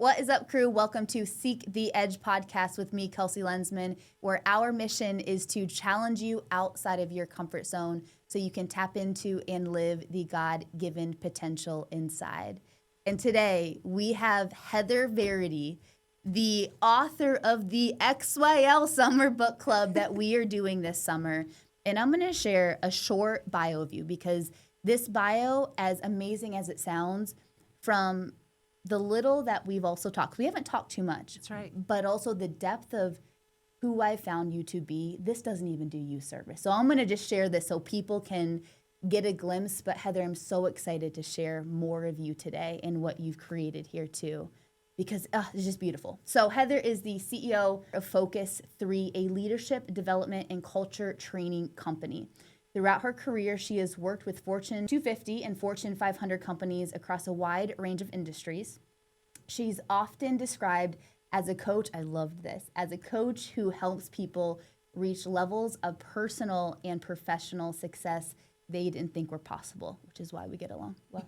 What is up, crew? Welcome to Seek the Edge podcast with me, Kelsey Lensman, where our mission is to challenge you outside of your comfort zone so you can tap into and live the God-given potential inside. And today we have Heather Varity, the author of the XYL Summer Book Club that we are doing this summer. And I'm going to share a short bio of you because this bio, as amazing as it sounds, from the little that we've also talked, we haven't talked too much. That's right. But also the depth of who I found you to be, this doesn't even do you service. So I'm going to just share this so people can get a glimpse. But Heather, I'm so excited to share more of you today and what you've created here too, because it's just beautiful. So Heather is the CEO of Focus 3, a leadership development and culture training company. Throughout her career, she has worked with Fortune 250 and Fortune 500 companies across a wide range of industries. She's often described as a coach, I loved this, as a coach who helps people reach levels of personal and professional success they didn't think were possible, which is why we get along well.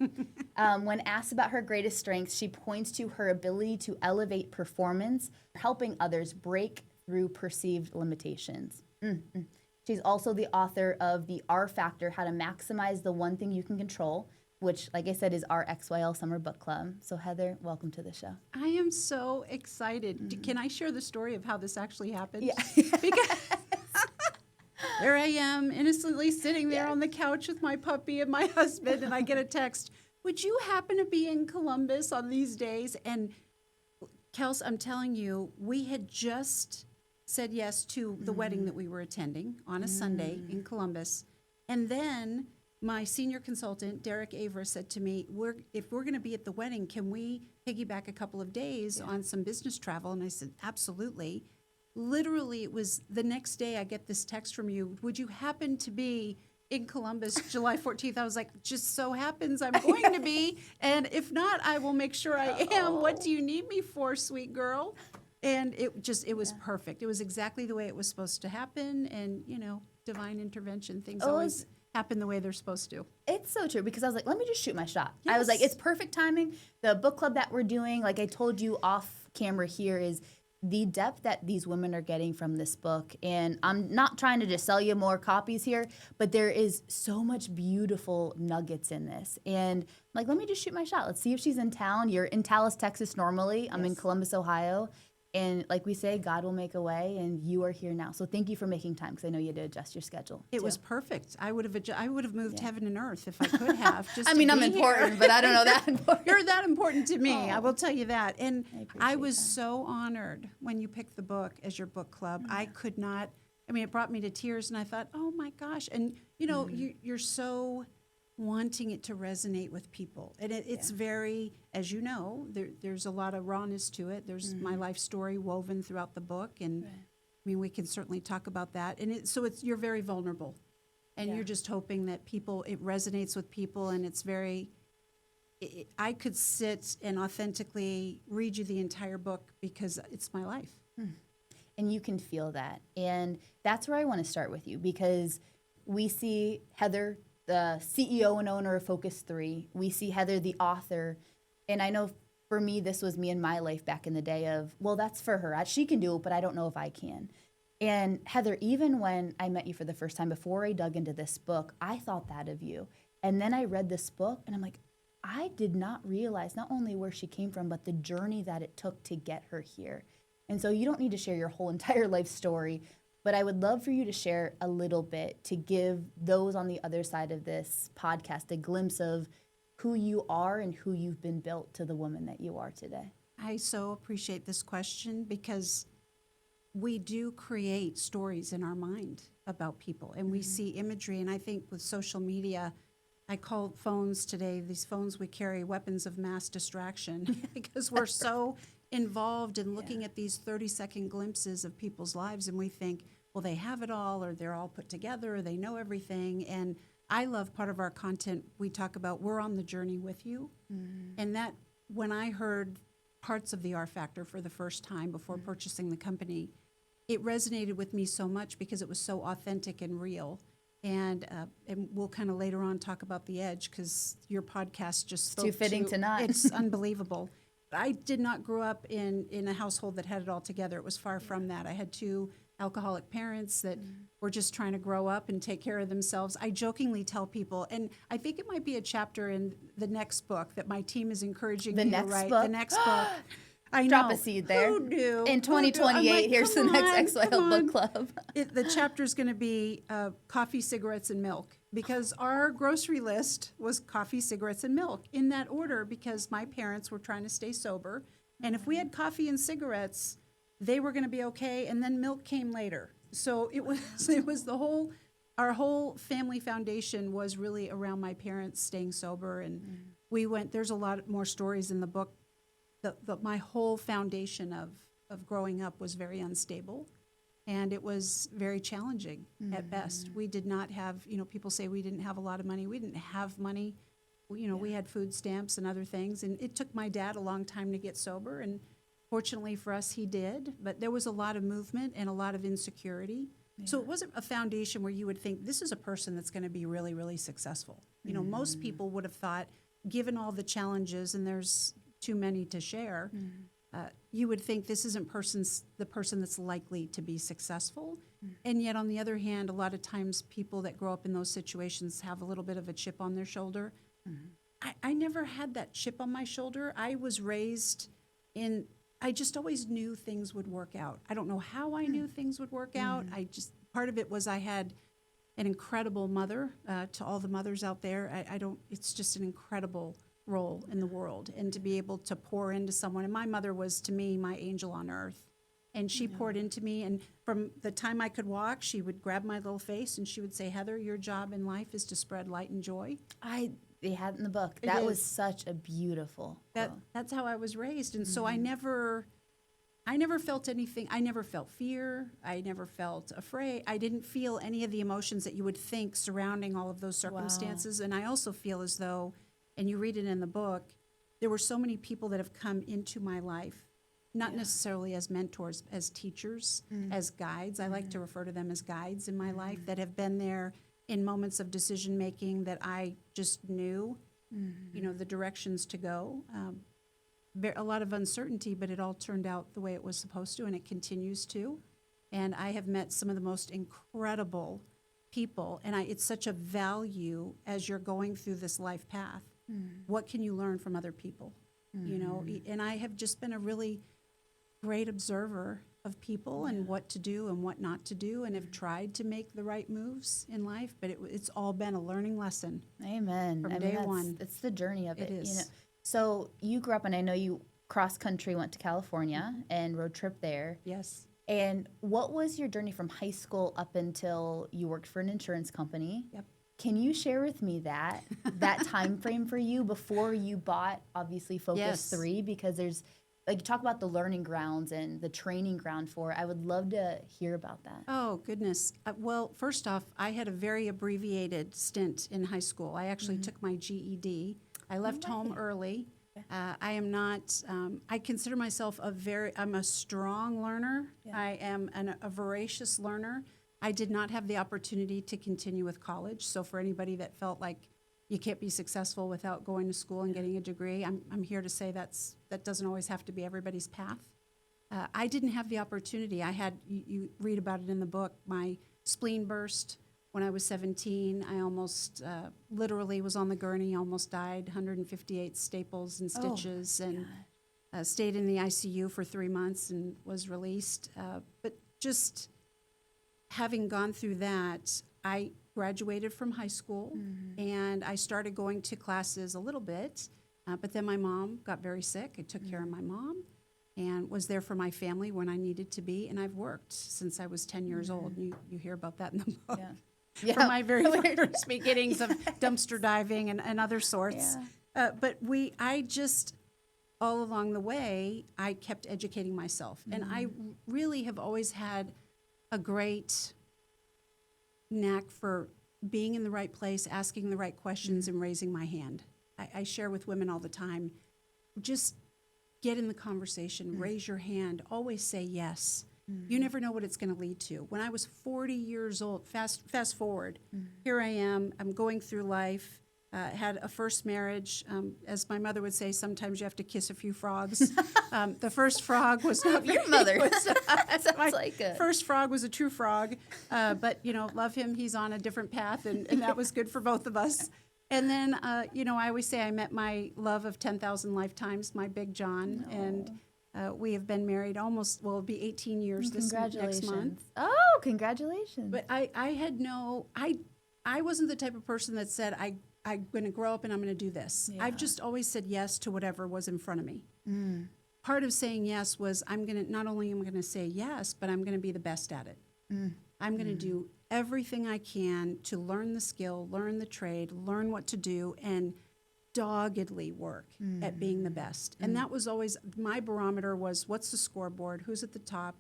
When asked about her greatest strengths, she points to her ability to elevate performance, helping others break through perceived limitations. She's also the author of the R Factor, How to Maximize the One Thing You Can Control, which, like I said, is our XYL Summer Book Club. So Heather, welcome to the show. I am so excited. Can I share the story of how this actually happened? Yeah. Because there I am, innocently sitting there on the couch with my puppy and my husband, and I get a text, would you happen to be in Columbus on these days? And Kels, I'm telling you, we had just said yes to the wedding that we were attending on a Sunday in Columbus. And then my senior consultant, Derek Avra, said to me, if we're going to be at the wedding, can we piggyback a couple of days on some business travel? And I said, absolutely. Literally, it was the next day I get this text from you. Would you happen to be in Columbus July 14th? I was like, just so happens I'm going to be. And if not, I will make sure I am. What do you need me for, sweet girl? And it was perfect. It was exactly the way it was supposed to happen. And, divine intervention, things always happen the way they're supposed to. It's so true because I was like, let me just shoot my shot. Yes. I was like, it's perfect timing. The book club that we're doing, like I told you off camera here, is the depth that these women are getting from this book. And I'm not trying to just sell you more copies here, but there is so much beautiful nuggets in this. And I'm like, let me just shoot my shot. Let's see if she's in town. You're in Dallas, Texas normally. I'm in Columbus, Ohio. And like we say, God will make a way, and you are here now. So thank you for making time, because I know you had to adjust your schedule. It was perfect. I would have moved heaven and earth if I could have. Just I mean, I'm here. important, but I don't know that important. You're that important to me. I will tell you that. And I was that. so honored when you picked the book as your book club. I could not. I mean, it brought me to tears, and I thought, oh my gosh. And you're so wanting it to resonate with people, and it's very, as you know, there's a lot of rawness to it. There's my life story woven throughout the book, and I mean, we can certainly talk about that. And you're very vulnerable, and you're just hoping that it resonates with people, and it's very. I could sit and authentically read you the entire book because it's my life. And you can feel that, and that's where I want to start with you, because we see Heather, the CEO and owner of Focus 3. We see Heather, the author. And I know for me, this was me in my life back in the day of, well, that's for her. She can do it, but I don't know if I can. And Heather, even when I met you for the first time, before I dug into this book, I thought that of you. And then I read this book, and I'm like, I did not realize not only where she came from, but the journey that it took to get her here. And so you don't need to share your whole entire life story, but I would love for you to share a little bit to give those on the other side of this podcast a glimpse of who you are and who you've been built to the woman that you are today. I so appreciate this question because we do create stories in our mind about people, and we see imagery. And I think with social media, I call phones today, these phones we carry, weapons of mass distraction because we're so involved in looking at these 30-second glimpses of people's lives, and we think, well, they have it all, or they're all put together, or they know everything. And I love part of our content, we talk about we're on the journey with you. And that, when I heard parts of the R Factor for the first time before purchasing the company, it resonated with me so much because it was so authentic and real. And we'll kind of later on talk about the edge because your podcast just spoke too fitting to not. It's unbelievable. I did not grow up in a household that had it all together. It was far from that. I had two alcoholic parents that were just trying to grow up and take care of themselves. I jokingly tell people, and I think it might be a chapter in the next book that my team is encouraging me to write. The next book. I Drop know. a seed there. Who knew? In 2028, like, here's the come next on, XYL come book on. club. The chapter is going to be coffee, cigarettes, and milk, because our grocery list was coffee, cigarettes, and milk in that order, because my parents were trying to stay sober. And if we had coffee and cigarettes, they were going to be okay. And then milk came later. So it was our whole family foundation was really around my parents staying sober. And there's a lot more stories in the book. My whole foundation of growing up was very unstable, and it was very challenging at best. We did not have, people say we didn't have a lot of money. We didn't have money. We had food stamps and other things, and it took my dad a long time to get sober, and fortunately for us, he did. But there was a lot of movement and a lot of insecurity. Yeah. So it wasn't a foundation where you would think this is a person that's going to be really, really successful. Most people would have thought, given all the challenges, and there's too many to share, you would think this isn't the person that's likely to be successful. And yet, on the other hand, a lot of times people that grow up in those situations have a little bit of a chip on their shoulder. I never had that chip on my shoulder. I was raised I just always knew things would work out. I don't know how I knew things would work out. Part of it was I had an incredible mother. To all the mothers out there, it's just an incredible role in the world, and to be able to pour into someone. And my mother was, to me, my angel on earth, and she poured into me. And from the time I could walk, she would grab my little face and she would say, "Heather, your job in life is to spread light and joy." They had it in the book. That was such a beautiful quote. That's how I was raised. And so I never felt anything. I never felt fear. I never felt afraid. I didn't feel any of the emotions that you would think surrounding all of those circumstances. And I also feel as though, and you read it in the book, there were so many people that have come into my life, not necessarily as mentors, as teachers, as guides. I like to refer to them as guides in my life, that have been there in moments of decision making that I just knew, the directions to go. A lot of uncertainty, but it all turned out the way it was supposed to, and it continues to. And I have met some of the most incredible people, and it's such a value as you're going through this life path. What can you learn from other people? And I have just been a really great observer of people and what to do and what not to do, and have tried to make the right moves in life, but it's all been a learning lesson. Amen. From day one. It's the journey of it. It is. So you grew up, and I know you cross country went to California and road trip there. Yes. And what was your journey from high school up until you worked for an insurance company? Yep. Can you share with me that time frame for you before you bought, obviously, Focus 3? Because there's, like, you talk about the learning grounds and the training ground for it. I would love to hear about that. Oh, goodness. Well, first off, I had a very abbreviated stint in high school. I actually took my GED. I left home early. I am not, I consider myself I'm a strong learner. Yeah. I am a voracious learner. I did not have the opportunity to continue with college. So for anybody that felt like you can't be successful without going to school and getting a degree, I'm here to say that doesn't always have to be everybody's path. I didn't have the opportunity. You read about it in the book, my spleen burst when I was 17. I almost literally was on the gurney, almost died, 158 staples and stitches, and stayed in the ICU for 3 months and was released. But just having gone through that, I graduated from high school, and I started going to classes a little bit, but then my mom got very sick. I took care of my mom and was there for my family when I needed to be, and I've worked since I was 10 years old. You hear about that in the book. Yeah. From my very first beginnings of dumpster diving and other sorts. Yeah. But I just, all along the way, I kept educating myself. And I really have always had a great knack for being in the right place, asking the right questions, and raising my hand. I share with women all the time, just get in the conversation, raise your hand, always say yes. You never know what it's going to lead to. When I was 40 years old, fast forward, here I am, I'm going through life. had a first marriage. As my mother would say, sometimes you have to kiss a few frogs. The first frog was not Your mother. Sounds like it. First frog was a true frog, but love him. He's on a different path, and that was good for both of us. And then, I always say I met my love of 10,000 lifetimes, my big John, and we have been married it'll be 18 years this next month. Oh, congratulations. But I wasn't the type of person that said, I'm going to grow up and I'm going to do this. Yeah. I've just always said yes to whatever was in front of me. Part of saying yes was not only am I going to say yes, but I'm going to be the best at it. I'm going to do everything I can to learn the skill, learn the trade, learn what to do, and doggedly work at being the best. And that was always my barometer was, what's the scoreboard? Who's at the top?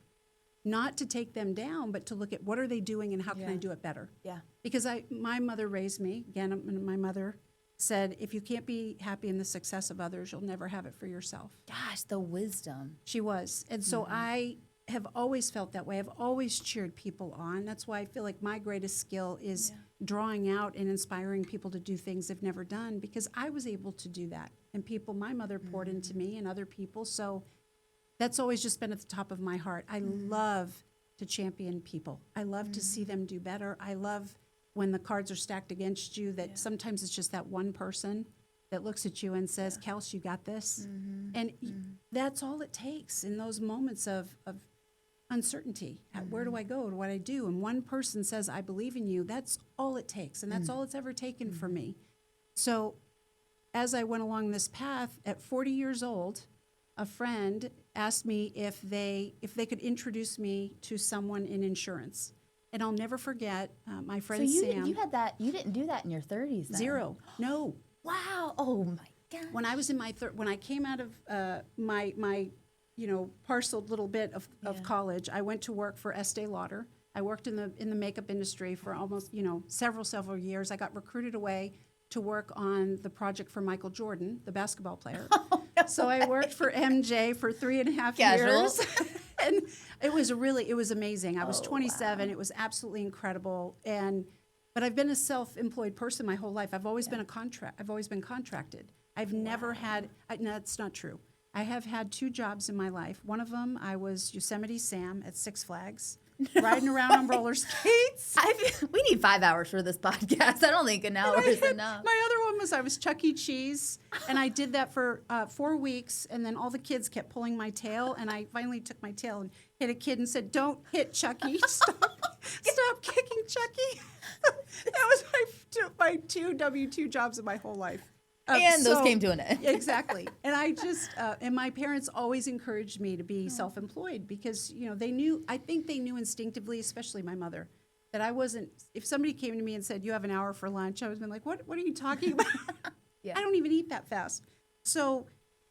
Not to take them down, but to look at what are they doing and how can I do it better? Yeah. Because my mother raised me. Again, my mother said, if you can't be happy in the success of others, you'll never have it for yourself. Gosh, the wisdom. She was. And so I have always felt that way. I've always cheered people on. That's why I feel like my greatest skill is drawing out and inspiring people to do things they've never done, because I was able to do that. And my mother poured into me and other people. So that's always just been at the top of my heart. I love to champion people. I love to see them do better. I love when the cards are stacked against you that sometimes it's just that one person that looks at you and says, Kels, you got this. And that's all it takes in those moments of uncertainty. Where do I go? What do I do? And one person says, I believe in you. That's all it takes. And that's all it's ever taken for me. So as I went along this path, at 40 years old, a friend asked me if they could introduce me to someone in insurance. And I'll never forget my friend Sam. You didn't do that in your 30s then. Zero. No. Wow. Oh my God. When I was in when I came out of my parceled little bit of college, I went to work for Estee Lauder. I worked in the makeup industry for almost, several years. I got recruited away to work on the project for Michael Jordan, the basketball player. So I worked for MJ for 3.5 years. And it was amazing. I was 27. Wow. It was absolutely incredible. But I've been a self-employed person my whole life. I've always been contracted. I've never had, no, that's not true. I have had 2 jobs in my life. One of them, I was Yosemite Sam at Six Flags, riding around on roller skates. We need 5 hours for this podcast. I don't think an hour is enough. My other one was I was Chuck E. Cheese, and I did that for 4 weeks, and then all the kids kept pulling my tail, and I finally took my tail and hit a kid and said, "Don't hit Chucky. Stop kicking Chucky." That was my 2 W-2 jobs in my whole life. And those came to an end. Exactly. And I just, and my parents always encouraged me to be self-employed because, I think they knew instinctively, especially my mother, that I wasn't, if somebody came to me and said, you have an hour for lunch, I was been like, what are you talking about? I don't even eat that fast. So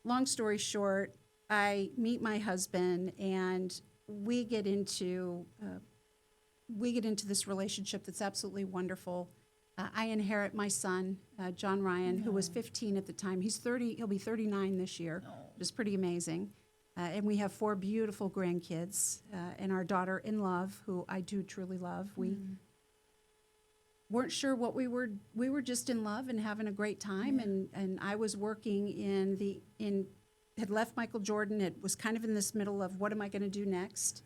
long story short, I meet my husband and we get into this relationship that's absolutely wonderful. I inherit my son, John Ryan, who was 15 at the time. He's 30. He'll be 39 this year, which is pretty amazing. And we have 4 beautiful grandkids and our daughter in love, who I do truly love. We weren't sure what we were. We were just in love and having a great time. And I was working had left Michael Jordan. It was kind of in this middle of what am I going to do next?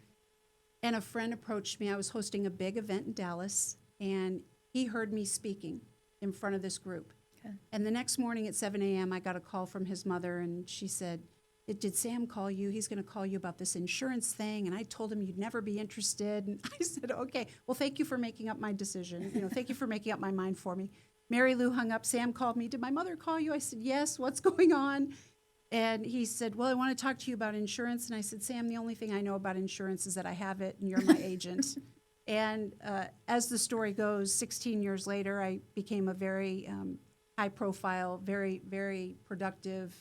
And a friend approached me. I was hosting a big event in Dallas, and he heard me speaking in front of this group. Okay. And the next morning at 7 a.m., I got a call from his mother, and she said, did Sam call you? He's going to call you about this insurance thing. And I told him you'd never be interested. And I said, okay, well, thank you for making up my decision. Thank you for making up my mind for me. Mary Lou hung up. Sam called me. Did my mother call you? I said, yes. What's going on? And he said, well, I want to talk to you about insurance. And I said, Sam, the only thing I know about insurance is that I have it, and you're my agent. And as the story goes, 16 years later, I became a very high-profile, very, very productive,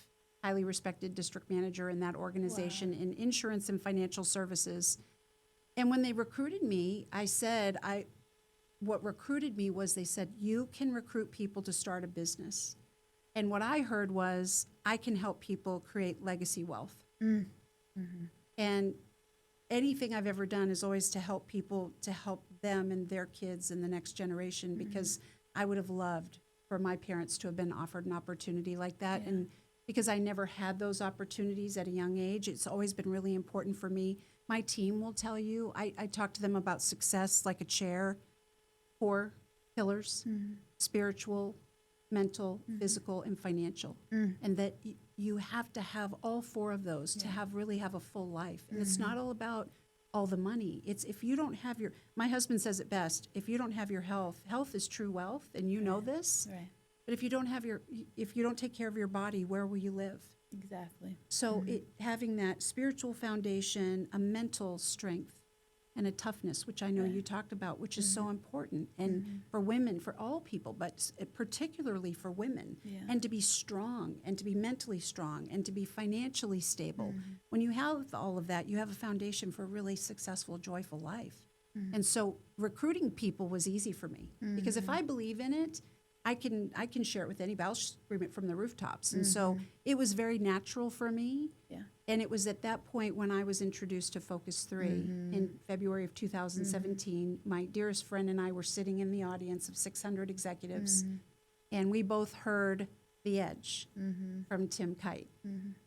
highly respected district manager in that organization in insurance and financial services. And when they recruited me, what recruited me was they said, you can recruit people to start a business. And what I heard was, I can help people create legacy wealth. And anything I've ever done is always to help people, to help them and their kids and the next generation, because I would have loved for my parents to have been offered an opportunity like that. And because I never had those opportunities at a young age, it's always been really important for me. My team will tell you, I talk to them about success like a chair, 4 pillars, spiritual, mental, physical, and financial. And that you have to have all 4 of those to really have a full life. And it's not all about all the money. It's if you don't have my husband says it best, if you don't have your health is true wealth, and you know this. Right. But if you don't take care of your body, where will you live? Exactly. So having that spiritual foundation, a mental strength, and a toughness, which I know you talked about, which is so important, and for women, for all people, but particularly for women, and to be strong, and to be mentally strong, and to be financially stable. When you have all of that, you have a foundation for a really successful, joyful life. And so recruiting people was easy for me, because if I believe in it, I can share it with anybody. I'll scream it from the rooftops. And so it was very natural for me. Yeah. And it was at that point when I was introduced to Focus 3 in February of 2017. My dearest friend and I were sitting in the audience of 600 executives, and we both heard The Edge from Tim Kite.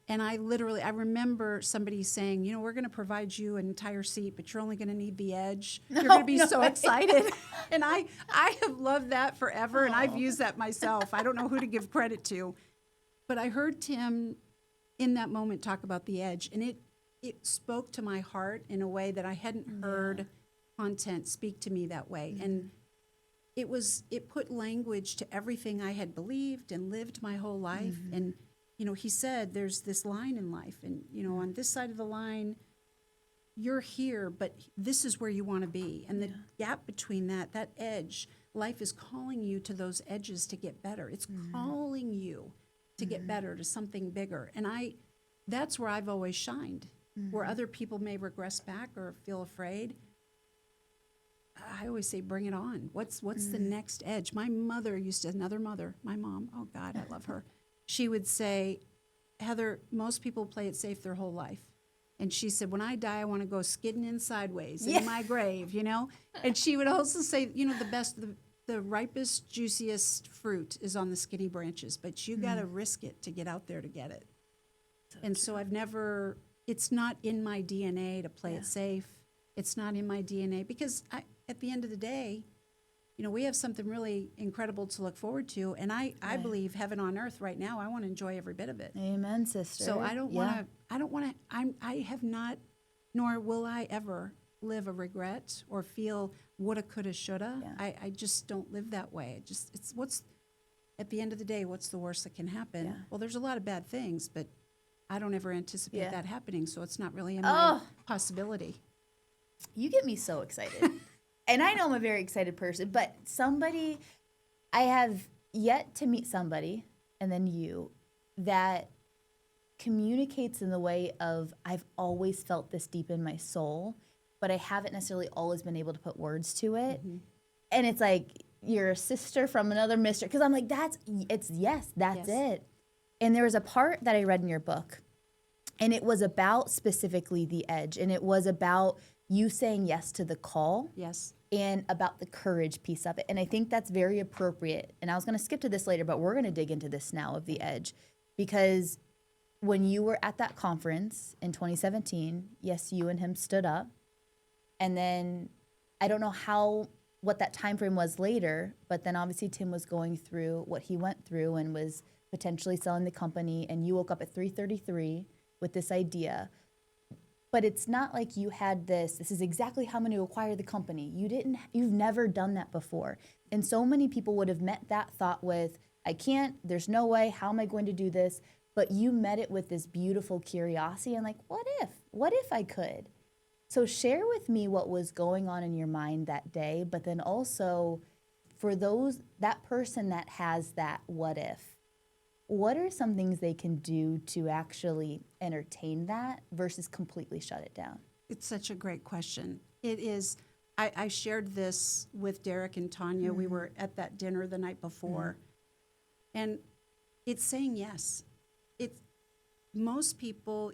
And I remember somebody saying, we're going to provide you an entire seat, but you're only going to need the edge. You're going to be so excited. And I have loved that forever, and I've used that myself. I don't know who to give credit to. But I heard Tim in that moment talk about the edge, and it spoke to my heart in a way that I hadn't heard content speak to me that way. And it put language to everything I had believed and lived my whole life. And he said there's this line in life, and on this side of the line you're here, but this is where you want to be. And the gap between that edge, life is calling you to those edges to get better. It's calling you to get better, to something bigger. And that's where I've always shined. Where other people may regress back or feel afraid, I always say, bring it on. What's the next edge? My mother another mother, my mom, oh God, I love her. She would say, Heather, most people play it safe their whole life. And she said, when I die, I want to go skidding in sideways in my grave, And she would also say, the ripest, juiciest fruit is on the skinny branches, but you got to risk it to get out there to get it. So it's not in my DNA to play it safe. It's not in my DNA because at the end of the day, we have something really incredible to look forward to. And I believe heaven on earth right now. I want to enjoy every bit of it. Amen, sister. So I have not, nor will I ever live a regret or feel woulda, coulda, shoulda. Yeah. I just don't live that way. At the end of the day, what's the worst that can happen? Yeah. Well, there's a lot of bad things, but I don't ever anticipate that happening. So it's not really in my possibility. You get me so excited. And I know I'm a very excited person, but I have yet to meet somebody, and then you, that communicates in the way of, I've always felt this deep in my soul, but I haven't necessarily always been able to put words to it. And it's like, you're a sister from another mister. Because I'm like, that's it. And there was a part that I read in your book, and it was about specifically the edge, and it was about you saying yes to the call. Yes. And about the courage piece of it. And I think that's very appropriate. And I was going to skip to this later, but we're going to dig into this now of the edge. Because when you were at that conference in 2017, yes, you and him stood up. And then I don't know what that time frame was later, but then obviously Tim was going through what he went through and was potentially selling the company. And you woke up at 3:33 with this idea. But it's not like you had this is exactly how I'm going to acquire the company. You've never done that before. And so many people would have met that thought with, I can't, there's no way, how am I going to do this? But you met it with this beautiful curiosity and like, what if I could? So share with me what was going on in your mind that day, but then also for that person that has that what if, what are some things they can do to actually entertain that versus completely shut it down? It's such a great question. It is. I shared this with Derek and Tanya. We were at that dinner the night before. And it's saying yes. Most people,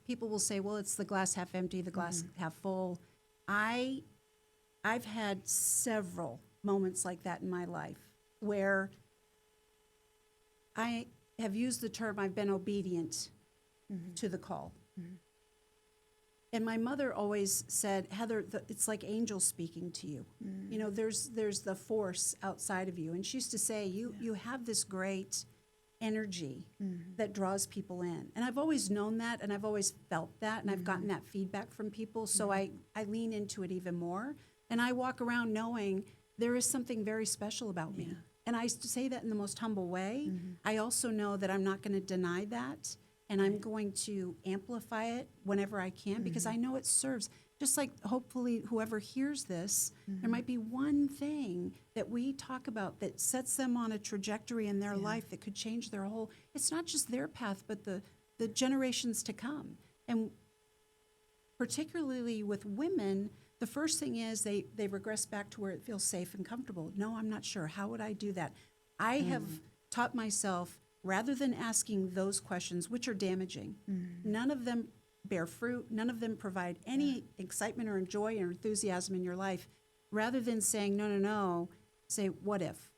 people will say, well, it's the glass half empty, the glass half full. I've had several moments like that in my life where I have used the term, I've been obedient to the call. And my mother always said, Heather, it's like angels speaking to you. You know, there's the force outside of you. And she used to say, you have this great energy that draws people in. And I've always known that, and I've always felt that, and I've gotten that feedback from people. So I lean into it even more. And I walk around knowing there is something very special about me. And I say that in the most humble way. I also know that I'm not going to deny that. And I'm going to amplify it whenever I can, because I know it serves. Just like hopefully whoever hears this, there might be one thing that we talk about that sets them on a trajectory in their life that could change their whole, it's not just their path, but the generations to come. And particularly with women, the first thing is they regress back to where it feels safe and comfortable. No, I'm not sure. How would I do that? I have taught myself, rather than asking those questions, which are damaging, none of them bear fruit, none of them provide any excitement or joy or enthusiasm in your life, rather than saying, no, say, what if?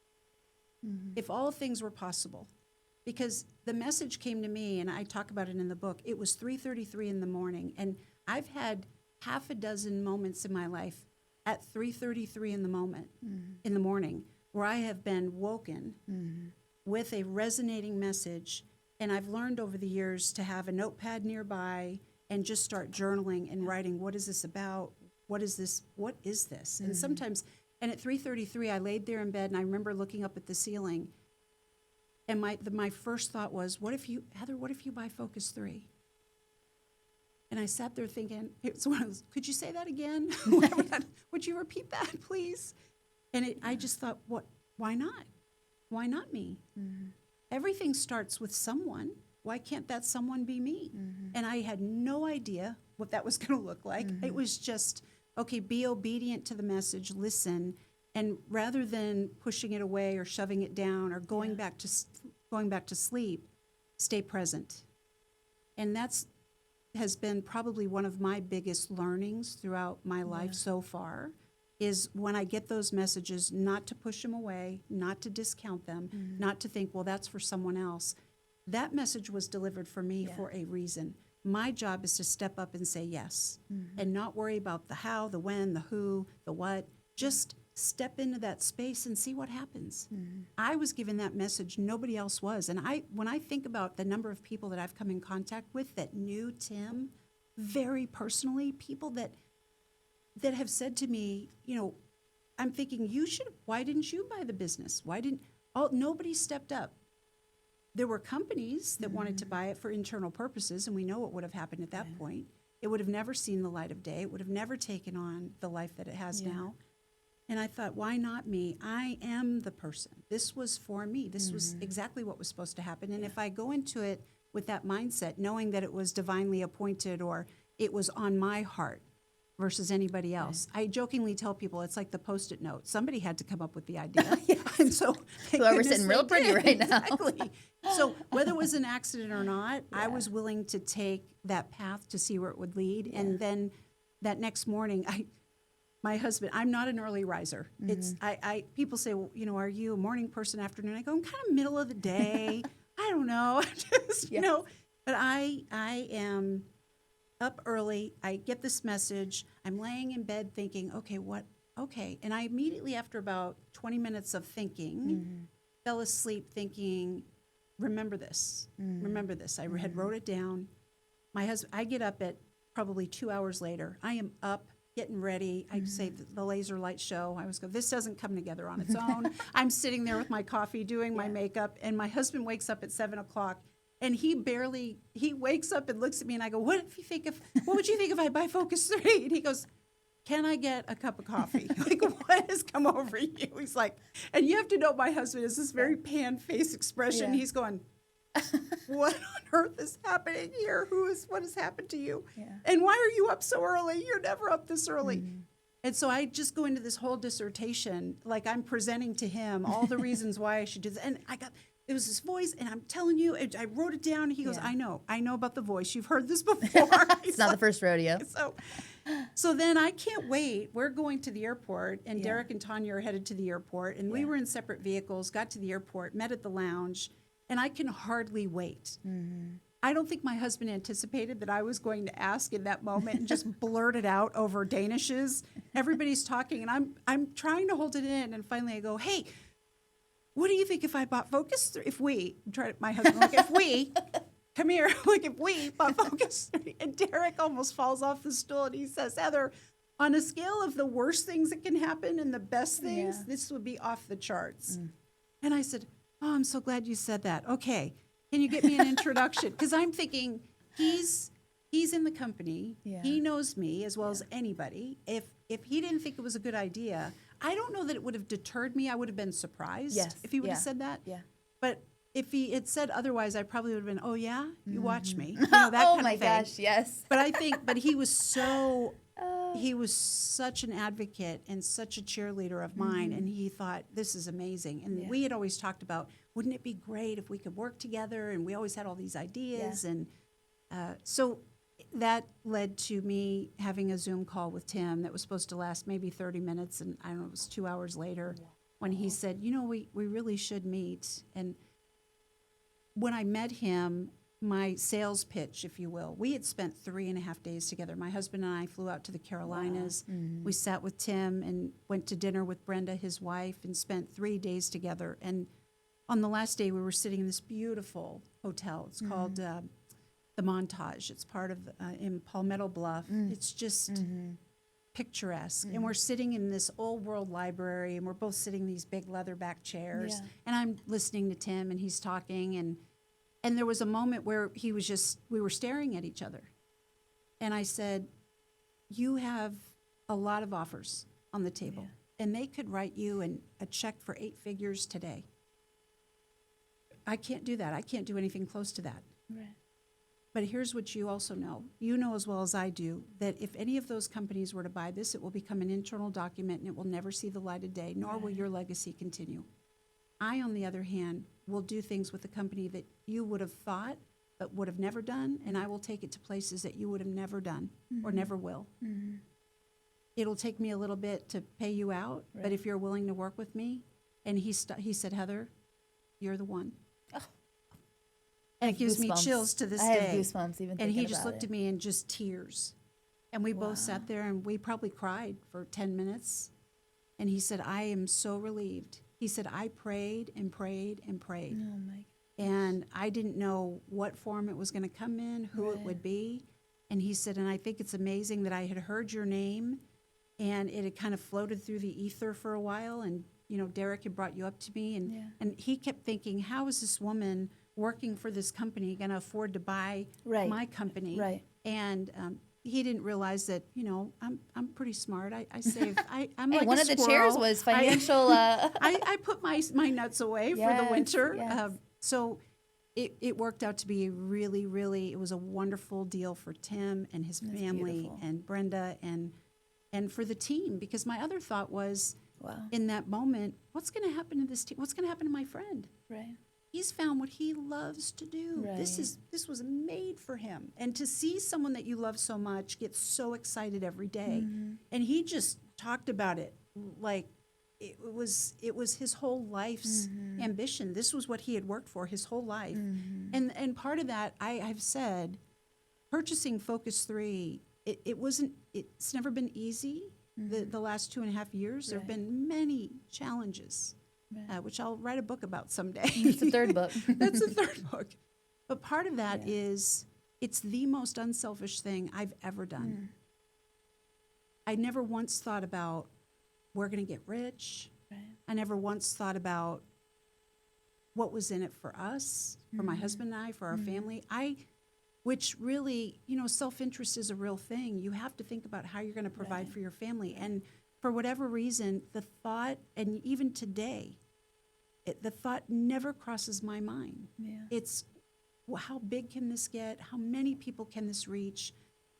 If all things were possible. Because the message came to me, and I talk about it in the book, it was 3:33 in the morning, and I've had half a dozen moments in my life at 3:33 in the morning, where I have been woken with a resonating message. And I've learned over the years to have a notepad nearby and just start journaling and writing, what is this about? What is this? What is this? And sometimes, and at 3:33, I laid there in bed, and I remember looking up at the ceiling. And my first thought was, Heather, what if you buy Focus 3? And I sat there thinking, could you say that again? Would you repeat that, please? And I just thought, why not? Why not me? Everything starts with someone. Why can't that someone be me? And I had no idea what that was going to look like. It was just, okay, be obedient to the message, listen, and rather than pushing it away or shoving it down or going back to sleep, stay present. And has been probably one of my biggest learnings throughout my life so far, is when I get those messages, not to push them away, not to discount them, not to think, well, that's for someone else. That message was delivered for me for a reason. My job is to step up and say yes, and not worry about the how, the when, the who, the what. Just step into that space and see what happens. I was given that message. Nobody else was. And when I think about the number of people that I've come in contact with that knew Tim very personally, people that have said to me, I'm thinking, why didn't you buy the business? Nobody stepped up. There were companies that wanted to buy it for internal purposes, and we know what would have happened at that point. It would have never seen the light of day. It would have never taken on the life that it has now. And I thought, why not me? I am the person. This was for me. This was exactly what was supposed to happen. And if I go into it with that mindset, knowing that it was divinely appointed or it was on my heart versus anybody else. I jokingly tell people it's like the Post-it note. Somebody had to come up with the idea. And so whoever's sitting real pretty right now. Exactly. So whether it was an accident or not, I was willing to take that path to see where it would lead. And then that next morning, my husband, I'm not an early riser. It's people say, well, are you a morning person, afternoon? I go, I'm kind of middle of the day. I don't know. Just, but I am up early. I get this message. I'm laying in bed thinking, okay. And I immediately, after about 20 minutes of thinking, fell asleep thinking, remember this. Remember this. I had wrote it down. My husband, I get up at probably 2 hours later. I am up, getting ready. I say the laser light show. I was going, this doesn't come together on its own. I'm sitting there with my coffee, doing my makeup, and my husband wakes up at 7:00, and he wakes up and looks at me, and I go, what would you think if I buy Focus 3? And he goes, can I get a cup of coffee? Like, what has come over you? He's like, and you have to know my husband is this very pan face expression. He's going, what on earth is happening here? What has happened to you? And why are you up so early? You're never up this early. And so I just go into this whole dissertation, like I'm presenting to him all the reasons why I should do this. And it was his voice, and I'm telling you, I wrote it down. And he goes, I know about the voice. You've heard this before. It's not the first rodeo. So then I can't wait. We're going to the airport, and Derek and Tanya are headed to the airport. And we were in separate vehicles, got to the airport, met at the lounge. and I can hardly wait. I don't think my husband anticipated that I was going to ask in that moment and just blurt it out over Danishes. Everybody's talking, and I'm trying to hold it in, and finally I go, "Hey, what do you think if I bought Focus 3? If we," my husband, like, "if we, come here," like, "if we bought Focus 3," and Derek almost falls off the stool, and he says, "Heather, on a scale of the worst things that can happen and the best things, this would be off the charts." And I said, "Oh, I'm so glad you said that. Okay. Can you get me an introduction?" Because I'm thinking he's in the company. Yeah. He knows me as well as anybody. If he didn't think it was a good idea, I don't know that it would have deterred me. I would have been surprised if he would have said that. Yeah. But if he had said otherwise, I probably would have been, "Oh yeah, you watch me." You know, that Oh kind my of thing. gosh, yes. But he was he was such an advocate and such a cheerleader of mine, and he thought, this is amazing. And we had always talked about, wouldn't it be great if we could work together? And we always had all these ideas. And so that led to me having a Zoom call with Tim that was supposed to last maybe 30 minutes. And I don't know, it was 2 hours later when he said, "You know, we really should meet." And when I met him, my sales pitch, if you will, we had spent 3.5 days together. My husband and I flew out to the Carolinas. We sat with Tim and went to dinner with Brenda, his wife, and spent 3 days together. And on the last day, we were sitting in this beautiful hotel. It's called the Montage. It's part of in Palmetto Bluff. It's just picturesque. And we're sitting in this old world library, and we're both sitting in these big leatherback chairs. Yeah. And I'm listening to Tim, and he's talking, and there was a moment where we were staring at each other. And I said, "You have a lot of offers on the table, and they could write you a check for 8 figures today. I can't do that. I can't do anything close to that. Right. But here's what you also know. You know as well as I do that if any of those companies were to buy this, it will become an internal document, and it will never see the light of day, nor will your legacy continue. I, on the other hand, will do things with the company that you would have thought but would have never done, and I will take it to places that you would have never done or never will. It'll take me a little bit to pay you out, but if you're willing to work with me," and he said, "Heather, you're the one." And it gives me Goosebumps. chills to this I day. have goosebumps even And thinking he just about looked it. at me and just tears. And we both sat there, and we probably cried for 10 minutes. And he said, "I am so relieved." He said, "I prayed and prayed and prayed. Oh my. And I didn't know what form it was going to come in, who it would be." And he said, "And I think it's amazing that I had heard your name, and it had kind of floated through the ether for a while. And, you know, Derek had brought you up to me." And he kept thinking, how is this woman working for this company going to afford to buy my company? Right. And he didn't realize that, you know, I'm pretty smart. I save. I'm Hey, like one a of the squirrel. chairs was financial. I put my nuts away for the Yes, winter. yes. So it worked out to be really, really, it was a wonderful deal for Tim and his family beautiful. and Brenda and for the team, because my other thought was, Wow. in that moment, what's going to happen to this team? What's going to happen to my friend? Right. He's found what he loves to do. This was made for him. And to see someone that you love so much get so excited every day. And he just talked about it like it was his whole life's ambition. This was what he had worked for his whole life. And part of that, I've said, purchasing Focus 3, it's never been easy. The last 2.5 years, there have been many challenges. Which I'll write a book about someday. It's the third book. That's the third book. But part of that is it's the most unselfish thing I've ever done. I never once thought about we're going to get rich. I never once thought about what was in it for us, for my husband and I, for our family. Which really, you know, self-interest is a real thing. You have to think about how you're going to provide for your family. And for whatever reason, the thought, and even today, the thought never crosses my mind. It's, well, how big can this get? How many people can this reach?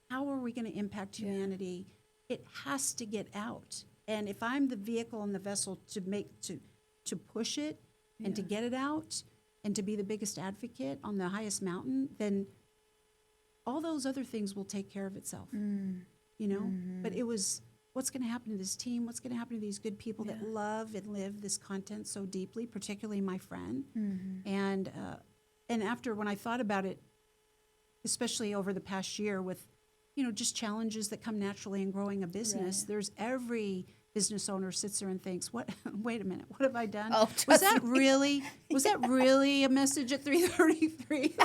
How are we going to impact humanity? It has to get out. And if I'm the vehicle and the vessel to push it and to get it out and to be the biggest advocate on the highest mountain, then all those other things will take care of itself. You know? But it was what's going to happen to this team? What's going to happen to these good people that love and live this content so deeply, particularly my friend? And after, when I thought about it, especially over the past year with, just challenges that come naturally in growing a business, there's every business owner sits there and thinks, wait a minute, what have I done? Oh, was that really a message at 3:33?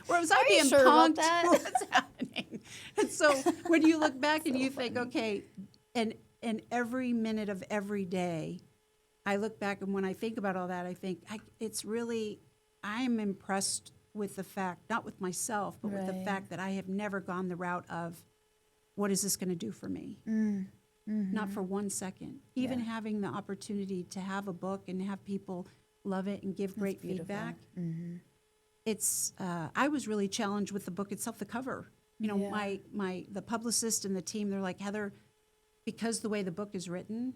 Or was I being sure about punked? that? What's happening? And so when you look back and you think, okay, and every minute of every day, I look back and when I think about all that, I think I am impressed with the fact, not with myself, but with the fact that I have never gone the route of, what is this going to do for me? Not for 1 second. Even having the opportunity to have a book and have people love it and give great feedback. It's I was really challenged with the book itself, the cover. The publicist and the team, they're like, Heather, because the way the book is written,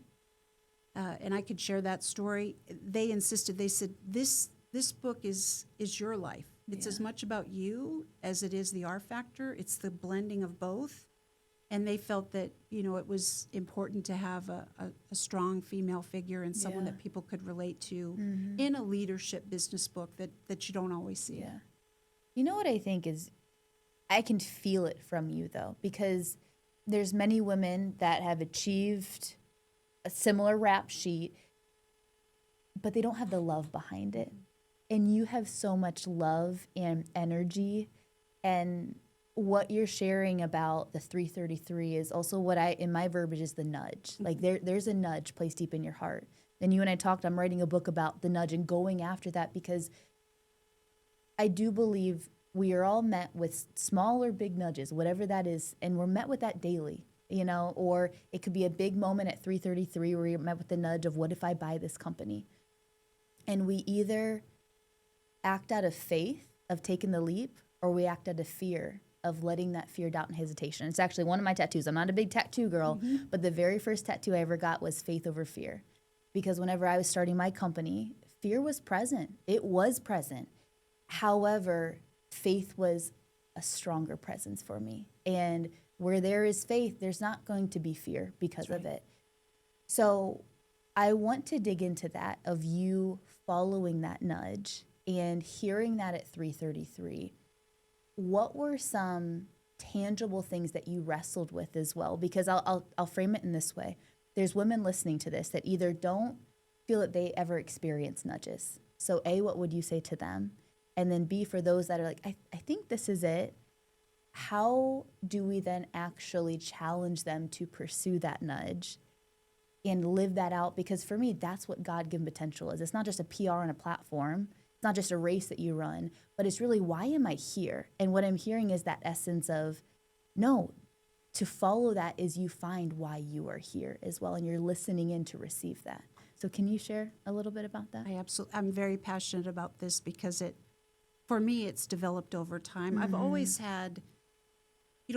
and I could share that story, they insisted, they said, this book is your life. It's as much about you as it is the R factor. It's the blending of both. And they felt that, it was important to have a strong female figure and someone that people could relate to in a leadership business book that you don't always see. Yeah. You know what I think is, I can feel it from you, though, because there's many women that have achieved a similar rap sheet, but they don't have the love behind it. And you have so much love and energy, and what you're sharing about the 333 is also what in my verbiage is the nudge. Like there's a nudge placed deep in your heart. And you and I talked, I'm writing a book about the nudge and going after that, because I do believe we are all met with small or big nudges, whatever that is, and we're met with that daily, or it could be a big moment at 333 where you're met with the nudge of, what if I buy this company? And we either act out of faith of taking the leap, or we act out of fear of letting that fear, doubt, and hesitation. It's actually one of my tattoos. I'm not a big tattoo girl, but the very first tattoo I ever got was faith over fear. Because whenever I was starting my company, fear was present. It was present. However, faith was a stronger presence for me. And where there is faith, there's not going to be fear because of it. So I want to dig into that, of you following that nudge and hearing that at 333. What were some tangible things that you wrestled with as well? Because I'll frame it in this way. There's women listening to this that either don't feel that they ever experience nudges. So A, what would you say to them? And then B, for those that are like, I think this is it, how do we then actually challenge them to pursue that nudge and live that out? Because for me, that's what God-given potential is. It's not just a PR on a platform. It's not just a race that you run, but it's really, why am I here? And what I'm hearing is that essence of, no, to follow that is you find why you are here as well, and you're listening in to receive that. So can you share a little bit about that? I'm very passionate about this because for me, it's developed over time. I've always had,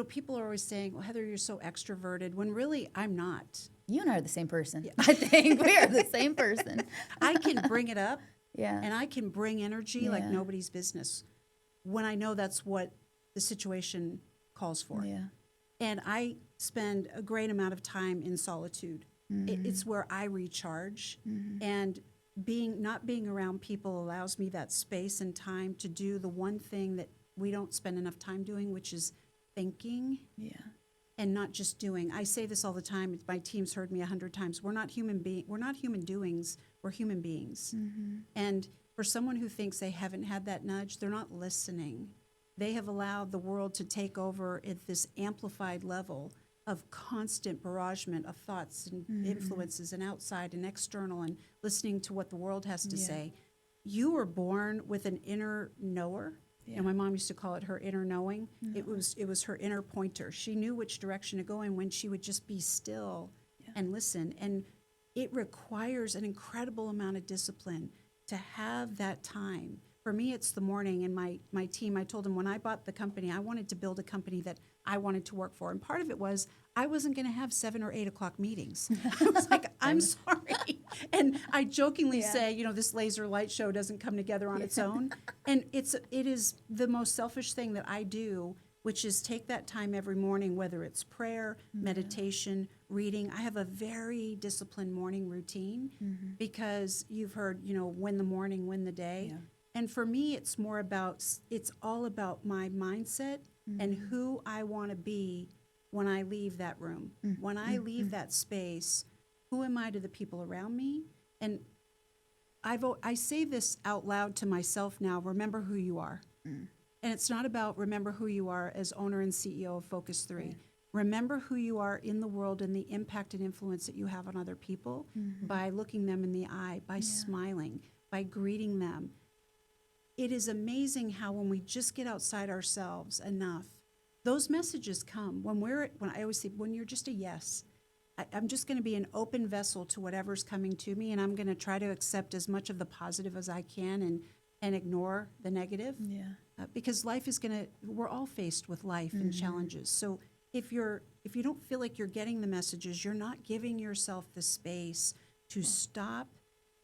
people are always saying, well, Heather, you're so extroverted, when really I'm not. You and I are the same person. Yeah. I think we are the same person. I can bring it up. Yeah. And I can bring energy like nobody's business when I know that's what the situation calls for. Yeah. And I spend a great amount of time in solitude. It's where I recharge. And not being around people allows me that space and time to do the one thing that we don't spend enough time doing, which is thinking. Yeah. And not just doing. I say this all the time. My team's heard me 100 times. We're not human doings. We're human beings. And for someone who thinks they haven't had that nudge, they're not listening. They have allowed the world to take over at this amplified level of constant barragement of thoughts and influences and outside and external, and listening to what the world has to say. You were born with an inner knower. Yeah. My mom used to call it her inner knowing. It was her inner pointer. She knew which direction to go in when she would just be still and listen. And it requires an incredible amount of discipline to have that time. For me, it's the morning, and my team, I told them when I bought the company, I wanted to build a company that I wanted to work for. And part of it was I wasn't going to have 7 or 8 o'clock meetings. I was like, I'm sorry. And I jokingly say, this laser light show doesn't come together on its own. And it is the most selfish thing that I do which is take that time every morning, whether it's prayer, meditation, reading. I have a very disciplined morning routine because you've heard, win the morning, win the day. Yeah. And for me, it's all about my mindset and who I want to be when I leave that room. When I leave that space, who am I to the people around me? And I say this out loud to myself now, remember who you are. And it's not about remember who you are as owner and CEO of Focus 3. Right. Remember who you are in the world and the impact and influence that you have on other people by looking them in the eye, by smiling, by greeting them. It is amazing how when we just get outside ourselves enough, those messages come. When I always say, when you're just a yes, I'm just going to be an open vessel to whatever's coming to me, and I'm going to try to accept as much of the positive as I can and ignore the negative. Yeah. Because life is we're all faced with life and challenges. So if you don't feel like you're getting the messages, you're not giving yourself the space to stop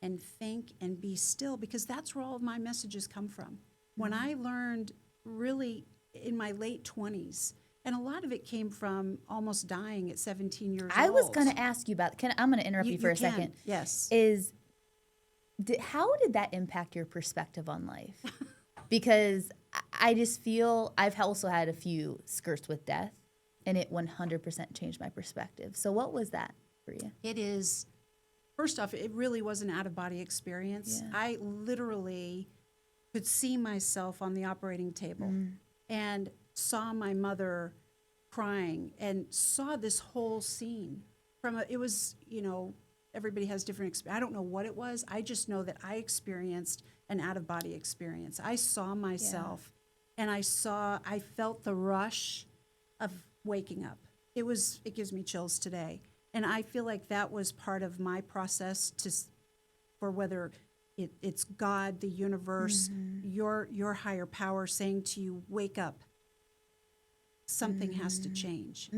and think and be still, because that's where all of my messages come from. When I learned really in my late 20s, and a lot of it came from almost dying at 17 years old. I was going to ask you about, I'm going to interrupt you for a second. Yes. How did that impact your perspective on life? Because I just feel I've also had a few skirts with death, and it 100% changed my perspective. So what was that for you? It is, first off, it really was an out-of-body experience. Yeah. I literally could see myself on the operating table and saw my mother crying and saw this whole scene. It was, everybody has different experience. I don't know what it was. I just know that I experienced an out-of-body experience. I saw myself, and I felt the rush of waking up. It gives me chills today. And I feel like that was part of my process for whether it's God, the universe, your higher power saying to you, wake up. Something has to change.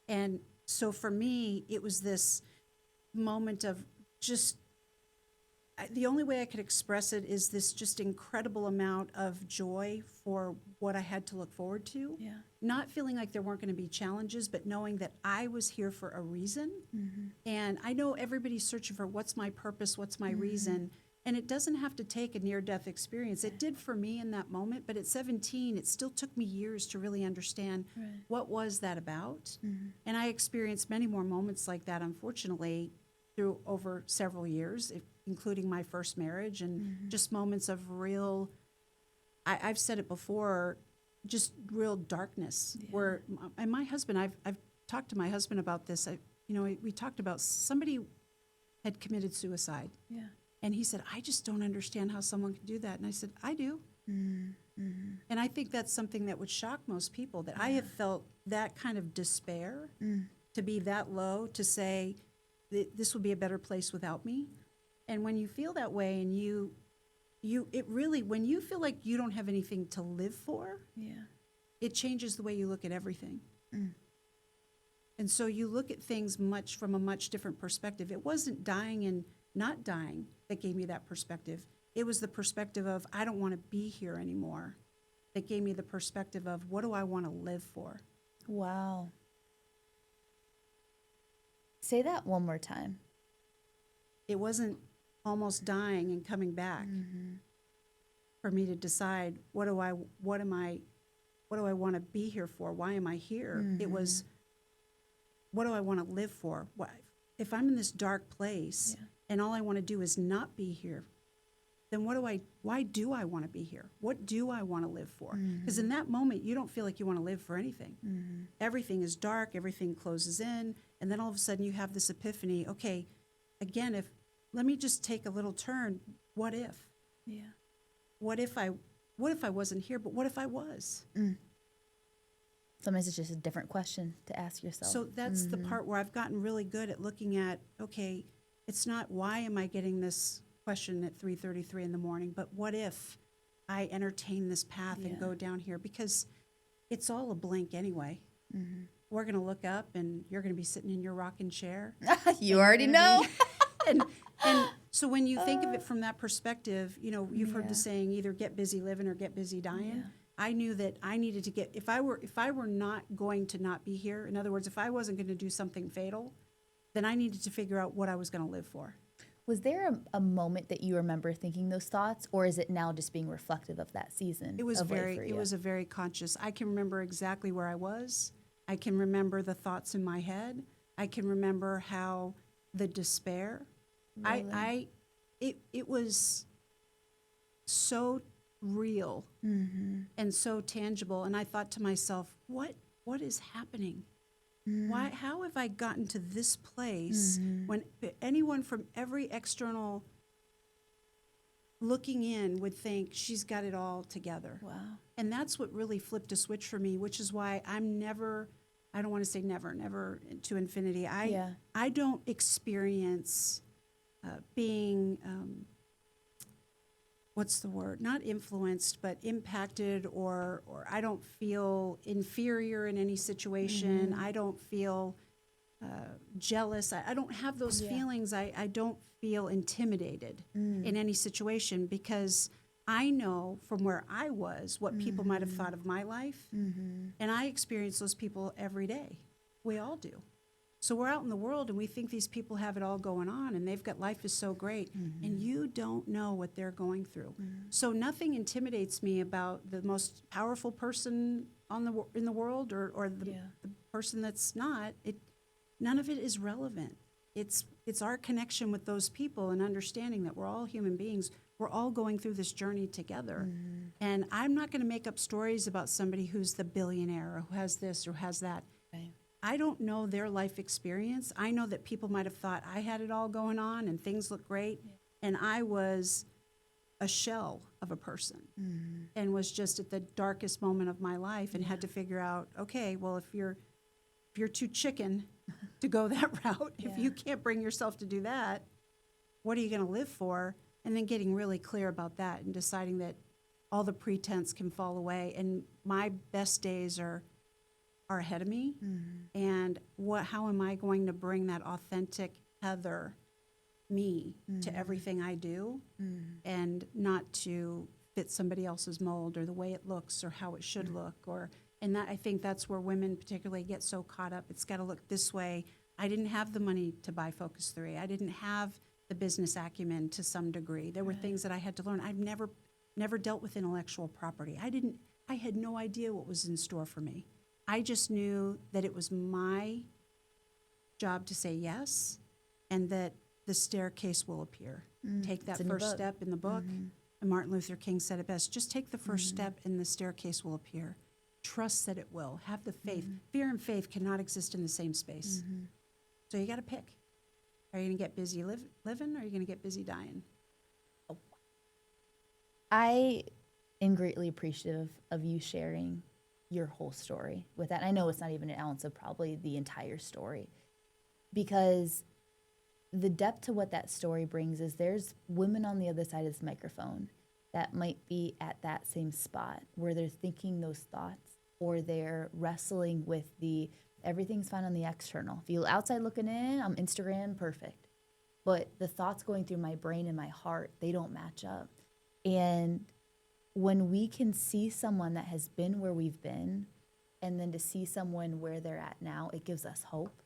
And so for me, it was this moment of the only way I could express it is this just incredible amount of joy for what I had to look forward to. Yeah. Not feeling like there weren't going to be challenges, but knowing that I was here for a reason. And I know everybody's searching for what's my purpose, what's my reason. And it doesn't have to take a near-death experience. It did for me in that moment, but at 17, it still took me years to really understand what was that about. And I experienced many more moments like that, unfortunately, through over several years, including my first marriage, and just moments of real, I've said it before, just real darkness. Where, and my husband, I've talked to my husband about this. We talked about somebody had committed suicide. Yeah. And he said, I just don't understand how someone can do that. And I said, I do. And I think that's something that would shock most people, that I have felt that kind of despair, to be that low, to say, this would be a better place without me. And when you feel that way, and when you feel like you don't have anything to live for, it changes the way you look at everything. And so you look at things from a much different perspective. It wasn't dying and not dying that gave me that perspective. It was the perspective of, I don't want to be here anymore, that gave me the perspective of, what do I want to live for? Wow. Say that one more time. It wasn't almost dying and coming back for me to decide, what do I want to be here for? Why am I here? It was, what do I want to live for? If I'm in this dark place and all I want to do is not be here, then why do I want to be here? What do I want to live for? Because in that moment, you don't feel like you want to live for anything. Everything is dark, everything closes in, and then all of a sudden you have this epiphany, okay, again, let me just take a little turn. What if? Yeah. What if I wasn't here, but what if I was? Sometimes it's just a different question to ask yourself. So that's the part where I've gotten really good at looking at, okay, it's not why am I getting this question at 3:33 in the morning, but what if I entertain this path and go down here? Because it's all a blink anyway. We're going to look up, and you're going to be sitting in your rocking chair. You already know. and so when you think of it from that perspective, you've heard the saying, either get busy living or get busy dying. I knew that I needed to get, if I were not going to not be here, in other words, if I wasn't going to do something fatal, then I needed to figure out what I was going to live for. Was there a moment that you remember thinking those thoughts, or is it now just being reflective of that season? It was of life for you? it was a very conscious. I can remember exactly where I was. I can remember the thoughts in my head. I can remember how the despair. Really? It was so real and so tangible. And I thought to myself, what is happening? Why? How have I gotten to this place when anyone from every external looking in would think she's got it all together? Wow. And that's what really flipped a switch for me, which is why I'm never, I don't want to say never to infinity. I don't experience being, what's the word? Not influenced, but impacted, or I don't feel inferior in any situation. I don't feel jealous. I don't have those feelings. I don't feel intimidated in any situation, because I know from where I was what people might have thought of my life. And I experience those people every day. We all do. So we're out in the world and we think these people have it all going on and they've got, life is so great. And you don't know what they're going through. So nothing intimidates me about the most powerful person in the world, or the person that's not. None of it is relevant. It's our connection with those people and understanding that we're all human beings. We're all going through this journey together. And I'm not going to make up stories about somebody who's the billionaire or who has this or has that. Right. I don't know their life experience. I know that people might have thought I had it all going on and things look great. And I was a shell of a person and was just at the darkest moment of my life and had to figure out, okay, well, if you're too chicken to go that route, if you can't bring yourself to do that, what are you going to live for? And then getting really clear about that and deciding that all the pretense can fall away. And my best days are ahead of me. And how am I going to bring that authentic Heather me to everything I do, and not to fit somebody else's mold or the way it looks or how it should look, and that, I think that's where women particularly get so caught up. It's got to look this way. I didn't have the money to buy Focus 3. I didn't have the business acumen to some degree. There were things that I had to learn. I've never dealt with intellectual property. I had no idea what was in store for me. I just knew that it was my job to say yes, and that the staircase will appear. Take that first step in the book. And Martin Luther King said it best, just take the first step and the staircase will appear. Trust that it will. Have the faith. Fear and faith cannot exist in the same space. So you got to pick. Are you going to get busy living, or are you going to get busy dying? I am greatly appreciative of you sharing your whole story with that. I know it's not even an ounce of probably the entire story, because the depth to what that story brings is there's women on the other side of this microphone that might be at that same spot where they're thinking those thoughts, or they're wrestling with everything's fine on the external. If you outside looking in, I'm Instagram perfect. But the thoughts going through my brain and my heart, they don't match up. And when we can see someone that has been where we've been, and then to see someone where they're at now, it gives us hope.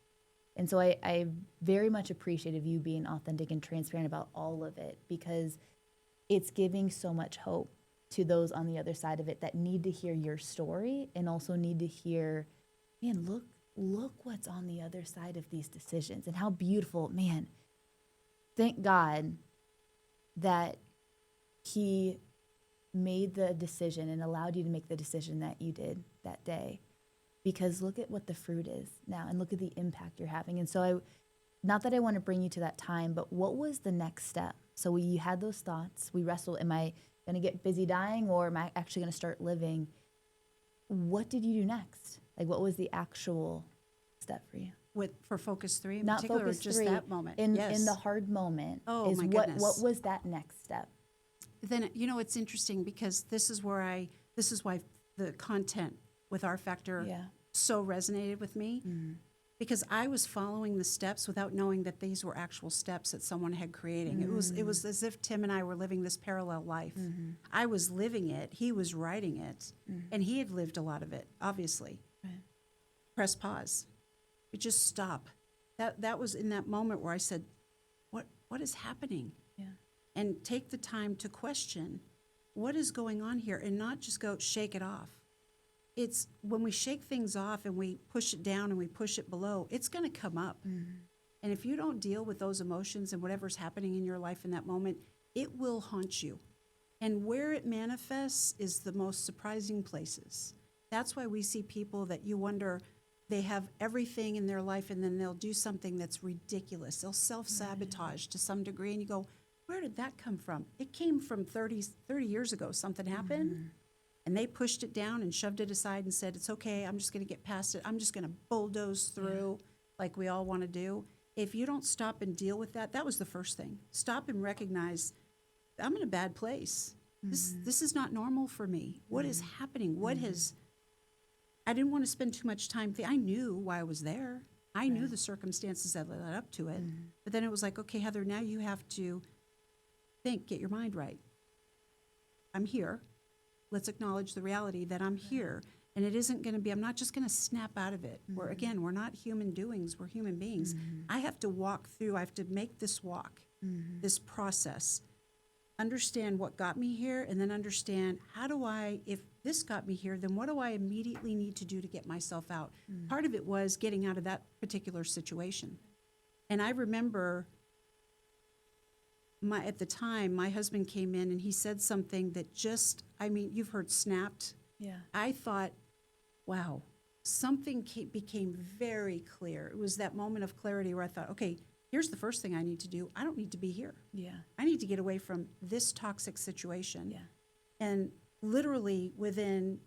And so I very much appreciated you being authentic and transparent about all of it, because it's giving so much hope to those on the other side of it that need to hear your story, and also need to hear, man, look what's on the other side of these decisions, and how beautiful, man. Thank God that he made the decision and allowed you to make the decision that you did that day, because look at what the fruit is now, and look at the impact you're having. And so not that I want to bring you to that time, but what was the next step? So you had those thoughts, we wrestled, am I going to get busy dying, or am I actually going to start living? What did you do next? Like, what was the actual step for you? For Focus 3 in Not particular, Focus or just 3, that moment? in the hard moment. Oh, is my what goodness. was that next step? Then, it's interesting, because this is why the content with R Factor so resonated with me, because I was following the steps without knowing that these were actual steps that someone had creating. It was as if Tim and I were living this parallel life. I was living it, he was writing it, and he had lived a lot of it, obviously. Right. Press pause. But just stop. That was in that moment where I said, what is happening? Yeah. And take the time to question what is going on here and not just go shake it off. It's when we shake things off and we push it down and we push it below, it's going to come up. And if you don't deal with those emotions and whatever's happening in your life in that moment, it will haunt you. And where it manifests is the most surprising places. That's why we see people that you wonder, they have everything in their life and then they'll do something that's ridiculous. They'll self-sabotage to some degree and you go, where did that come from? It came from 30 years ago. Something happened and they pushed it down and shoved it aside and said, it's okay, I'm just going to get past it. I'm just going to bulldoze through like we all want to do. If you don't stop and deal with that, that was the first thing. Stop and recognize, I'm in a bad place. This is not normal for me. What is happening? What has... I didn't want to spend too much time. I knew why I was there. I knew the circumstances that led up to it. But then it was like, okay, Heather, now you have to think, get your mind right. I'm here. Let's acknowledge the reality that I'm here. And it isn't going to be, I'm not just going to snap out of it. We're not human doings. We're human beings. I have to walk through, I have to make this walk, this process, understand what got me here, and then understand how do I, if this got me here, then what do I immediately need to do to get myself out? Part of it was getting out of that particular situation. And I remember at the time, my husband came in and he said something that just, you've heard snapped. Yeah. I thought, wow, something became very clear. It was that moment of clarity where I thought, okay, here's the first thing I need to do. I don't need to be here. Yeah. I need to get away from this toxic situation. Yeah. And literally within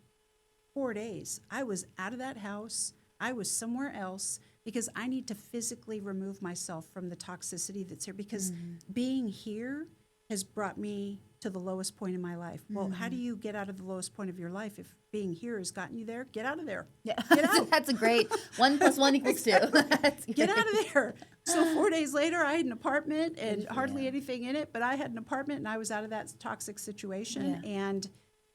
4 days, I was out of that house. I was somewhere else because I need to physically remove myself from the toxicity that's here because being here has brought me to the lowest point in my life. Well, how do you get out of the lowest point of your life if being here has gotten you there? Get out of there. Yeah. Get out. That's a great 1 + 1 = 2. That's Get great. out of there. So 4 days later, I had an apartment and hardly anything in it, but I had an apartment and I was out of that toxic situation. Yeah. And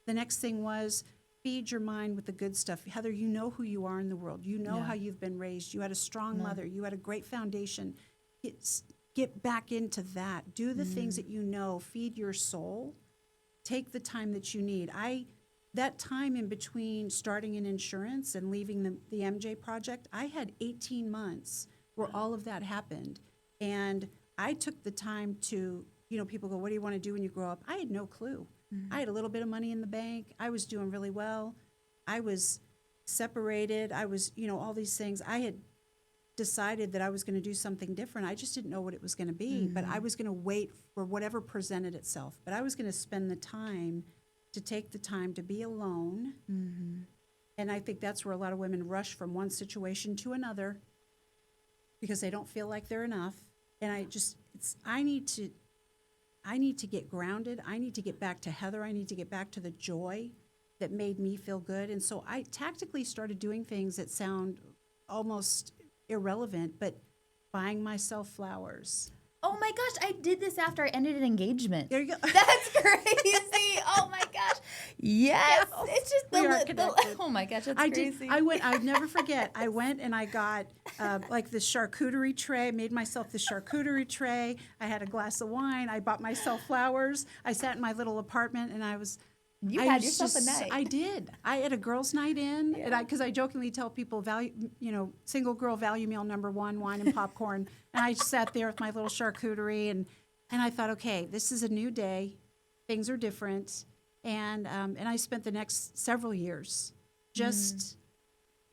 the next thing was feed your mind with the good stuff. Heather, you know who you are in the world. You know how you've been raised. You had a strong mother. You had a great foundation. Get back into that. Do the things that you know. Feed your soul. Take the time that you need. That time in between starting in insurance and leaving the MJ project, I had 18 months where all of that happened. And I took the time to, people go, what do you want to do when you grow up? I had no clue. I had a little bit of money in the bank. I was doing really well. I was separated. I was, all these things. I had decided that I was going to do something different. I just didn't know what it was going to be, but I was going to wait for whatever presented itself. But I was going to spend the time to take the time to be alone. And I think that's where a lot of women rush from one situation to another because they don't feel like they're enough. And I need to get grounded. I need to get back to Heather. I need to get back to the joy that made me feel good. And so I tactically started doing things that sound almost irrelevant, but buying myself flowers. Oh my gosh, I did this after I ended an engagement. There you go. That's crazy. Oh my gosh. Yes. Yeah. It's just We are connected. oh my gosh, that's I crazy. I'd never forget. I went and I got like the charcuterie tray, made myself the charcuterie tray. I had a glass of wine. I bought myself flowers. I sat in my little apartment and I had yourself a night. I did. I had a girls' night in, and because I jokingly tell people, single girl value meal number 1, wine and popcorn. And I sat there with my little charcuterie, and I thought, okay, this is a new day. Things are different. And I spent the next several years just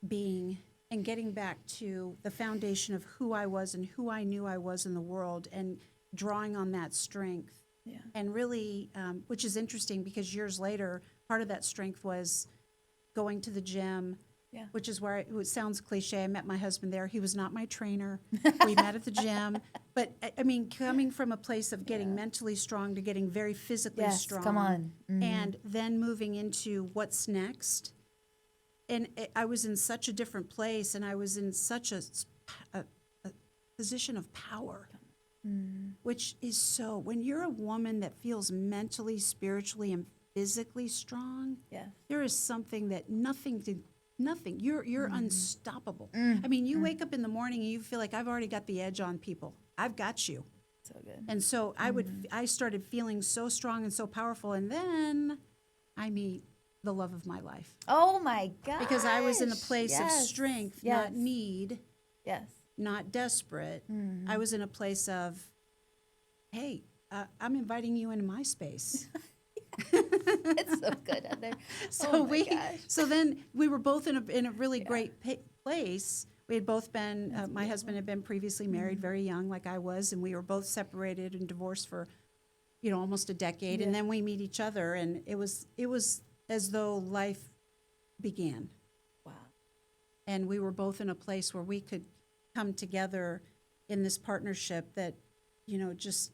being and getting back to the foundation of who I was and who I knew I was in the world and drawing on that strength. Yeah. And really, which is interesting because years later, part of that strength was going to the gym, which is where it sounds cliche. I met my husband there. He was not my trainer. We met at the gym. But, coming from a place of getting mentally strong to getting very physically strong. Come on. And then moving into what's next. And I was in such a different place, and I was in such a a position of power, which is so, when you're a woman that feels mentally, spiritually, and physically strong, Yes. there is something that nothing, you're unstoppable. I mean, you wake up in the morning and you feel like I've already got the edge on people. I've got you. So good. And so I started feeling so strong and so powerful. And then I meet the love of my life. Oh my God. Because I was in a place of Yes. strength, Yes. not need, Yes. not desperate. I was in a place of, hey, I'm inviting you into my space. It's so good, Heather. So Oh my gosh. so then we were both in a really great place. We had both been, my husband had been previously married very young, like I was, and we were both separated and divorced for, almost a decade. And then we meet each other, and it was as though life began. Wow. And we were both in a place where we could come together in this partnership that, just,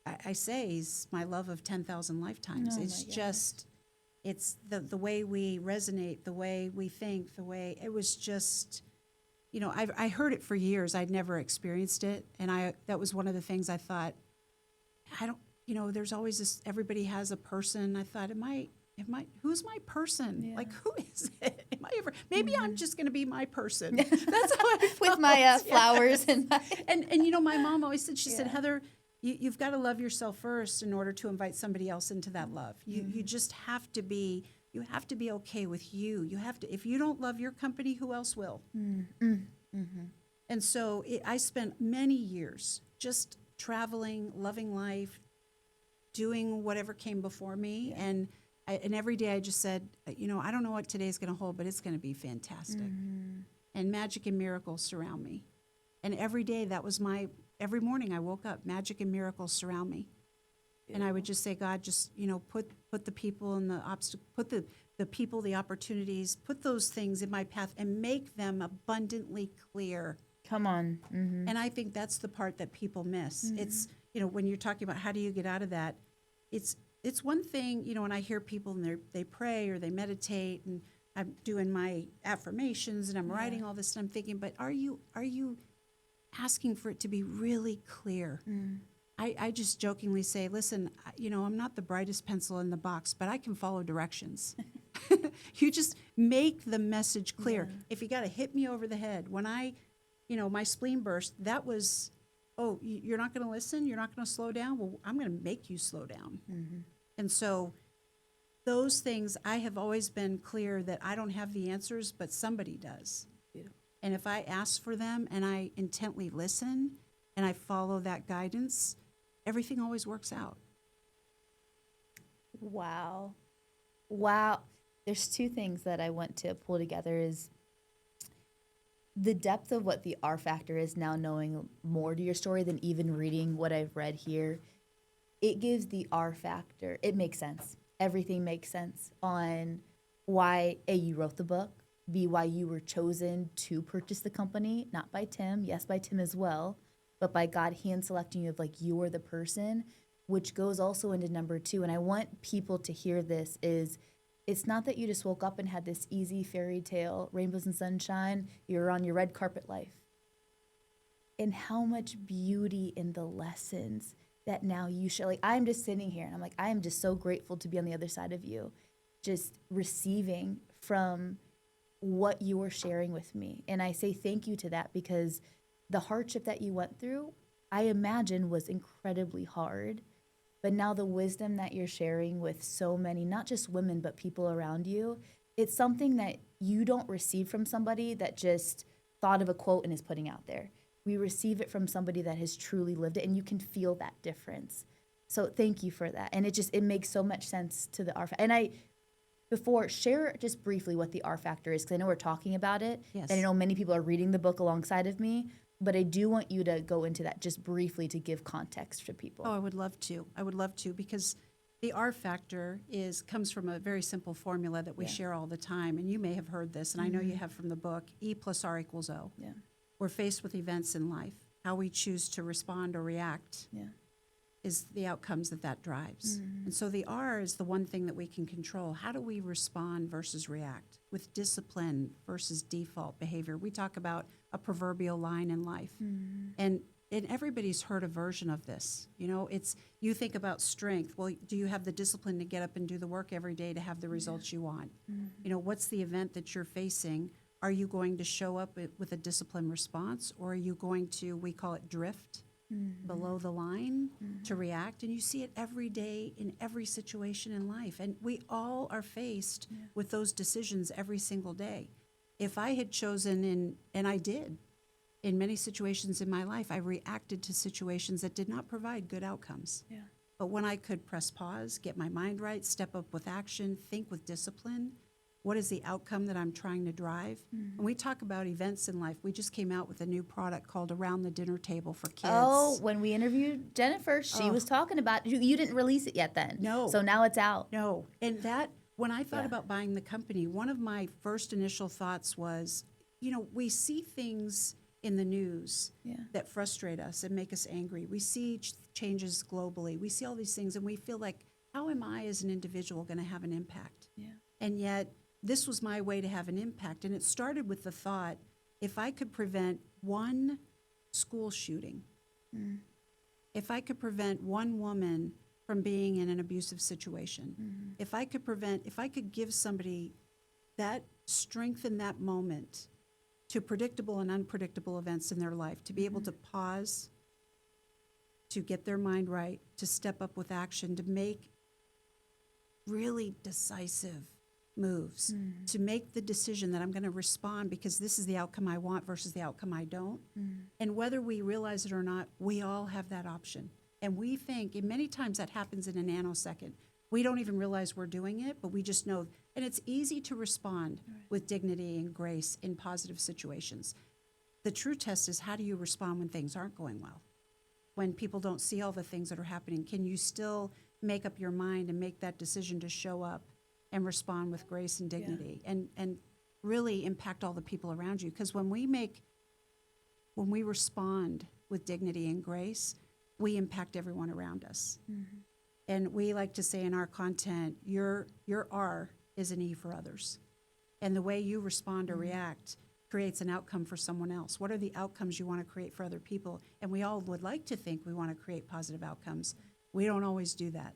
I say is my love of 10,000 lifetimes. Oh my It's gosh. just, it's the way we resonate, the way we think, the way, it was just, I heard it for years. I'd never experienced it. And that was one of the things I thought, there's always this, everybody has a person. I thought, who's my person? Yeah. Like, who is it? Am I ever, maybe I'm just going to be my person. That's how I felt. With my flowers and my And my mom always said, she said, Heather, you've got to love yourself first in order to invite somebody else into that love. You just have to be, okay with you. You have to, if you don't love your company, who else will? And so I spent many years just traveling, loving life, doing whatever came before me. And every day I just said, I don't know what today's going to hold, but it's going to be fantastic. And magic and miracles surround me. And every day that was every morning I woke up, magic and miracles surround me. And I would just say, God, just, put the people and the obstacle, put the people, the opportunities, put those things in my path and make them abundantly clear. Come on. Mm-hmm. And I think that's the part that people miss. It's, when you're talking about how do you get out of that, it's one thing, when I hear people and they pray or they meditate and I'm doing my affirmations and I'm writing all this and I'm thinking, but are you asking for it to be really clear? I just jokingly say, listen, I'm not the brightest pencil in the box, but I can follow directions. You just make the message clear. Yeah. If you got to hit me over the head, when my spleen burst, that was, you're not going to listen? You're not going to slow down? Well, I'm going to make you slow down. And so those things, I have always been clear that I don't have the answers, but somebody does. Beautiful. And if I ask for them and I intently listen and I follow that guidance, everything always works out. Wow. Wow. There's two things that I want to pull together is the depth of what the R factor is now, knowing more to your story than even reading what I've read here. It gives the R factor. It makes sense. Everything makes sense on why A, you wrote the book, B, why you were chosen to purchase the company, not by Tim, yes, by Tim as well, but by God hand selecting you of like, you're the person, which goes also into number two. And I want people to hear this is, it's not that you just woke up and had this easy fairy tale, rainbows and sunshine, you're on your red carpet life. And how much beauty in the lessons that now you share. Like, I'm just sitting here and I'm like, I am just so grateful to be on the other side of you, just receiving from what you were sharing with me. And I say thank you to that because the hardship that you went through, I imagine was incredibly hard. But now the wisdom that you're sharing with so many, not just women, but people around you, it's something that you don't receive from somebody that just thought of a quote and is putting out there. We receive it from somebody that has truly lived it, and you can feel that difference. So thank you for that. And it makes so much sense to the R factor. And before, share just briefly what the R factor is, because I know we're talking about it. Yes. And I know many people are reading the book alongside of me, but I do want you to go into that just briefly to give context for people. Oh, I would love to, because the R factor comes from a very simple formula that we share all the time, and you may have heard this, and I know you have from the book, E plus R equals O. Yeah. We're faced with events in life, how we choose to respond or react. Yeah. is the outcomes that drives. And so the R is the one thing that we can control. How do we respond versus react with discipline versus default behavior? We talk about a proverbial line in life. And everybody's heard a version of this. You know, it's, you think about strength. Well, do you have the discipline to get up and do the work every day to have the results you want? You know, what's the event that you're facing? Are you going to show up with a disciplined response, or are you going to, we call it drift, below the line to react? And you see it every day in every situation in life. And we all are faced with those decisions every single day. If I had chosen, and I did, in many situations in my life, I reacted to situations that did not provide good outcomes. Yeah. But when I could press pause, get my mind right, step up with action, think with discipline, what is the outcome that I'm trying to drive? And we talk about events in life. We just came out with a new product called Around the Dinner Table for Kids. Oh, when we interviewed Jennifer, she was talking about, you didn't release it yet then. No. So now it's out. No. And that, when I thought about buying the company, one of my first initial thoughts was, you know, we see things in the news that frustrate us and make us angry. We see changes globally. We see all these things, and we feel like, how am I as an individual going to have an impact? Yeah. And yet, this was my way to have an impact. And it started with the thought, if I could prevent one school shooting, if I could prevent one woman from being in an abusive situation, if I could give somebody that strength in that moment to predictable and unpredictable events in their life, to be able to pause, to get their mind right, to step up with action, to make really decisive moves, to make the decision that I'm going to respond because this is the outcome I want versus the outcome I don't. And whether we realize it or not, we all have that option. And we think, and many times that happens in a nanosecond. We don't even realize we're doing it, but we just know. And it's easy to respond with dignity and grace in positive situations. The true test is, how do you respond when things aren't going well? When people don't see all the things that are happening, can you still make up your mind and make that decision to show up and respond with grace and dignity and really impact all the people around you? Because when we respond with dignity and grace, we impact everyone around us. And we like to say in our content, your R is an E for others. And the way you respond or react creates an outcome for someone else. What are the outcomes you want to create for other people? And we all would like to think we want to create positive outcomes. We don't always do that.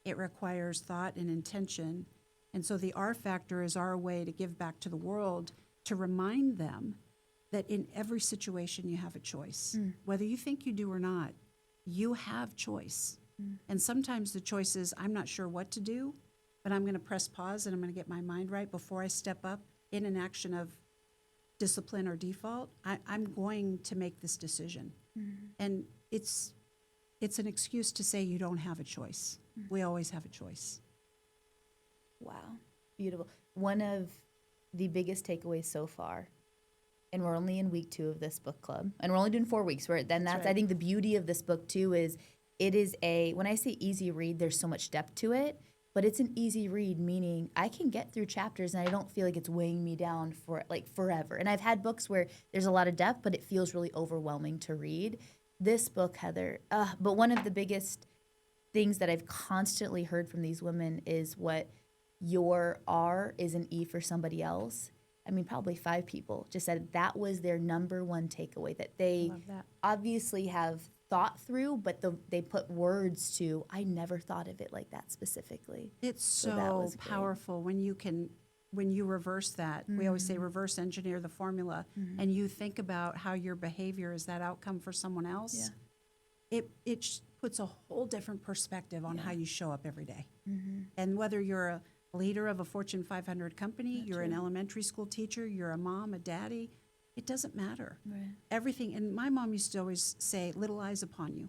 It requires thought and intention. And so the R factor is our way to give back to the world, to remind them that in every situation you have a choice. Whether you think you do or not, you have choice. And sometimes the choice is, I'm not sure what to do, but I'm going to press pause and I'm going to get my mind right before I step up in an action of discipline or default. I'm going to make this decision. And it's an excuse to say you don't have a choice. We always have a choice. Wow. Beautiful. One of the biggest takeaways so far, and we're only in week 2 of this book club, and we're only doing 4 weeks. That's right. I think the beauty of this book too is it is when I say easy read, there's so much depth to it, but it's an easy read, meaning I can get through chapters and I don't feel like it's weighing me down for like forever. And I've had books where there's a lot of depth, but it feels really overwhelming to read. This book, Heather, but one of the biggest things that I've constantly heard from these women is what your R is an E for somebody else. I mean, probably 5 people just said that was their number one takeaway, that they obviously have thought through, but they put words to, I never thought of it like that specifically. It's that so was great. powerful when you reverse that. We always say reverse engineer the formula, and you think about how your behavior is that outcome for someone else. It puts a whole different perspective on how you show up every day. And whether you're a leader of a Fortune 500 company, you're an elementary school teacher, you're a mom, a daddy, it doesn't matter. Right. Everything, and my mom used to always say, little eyes upon you.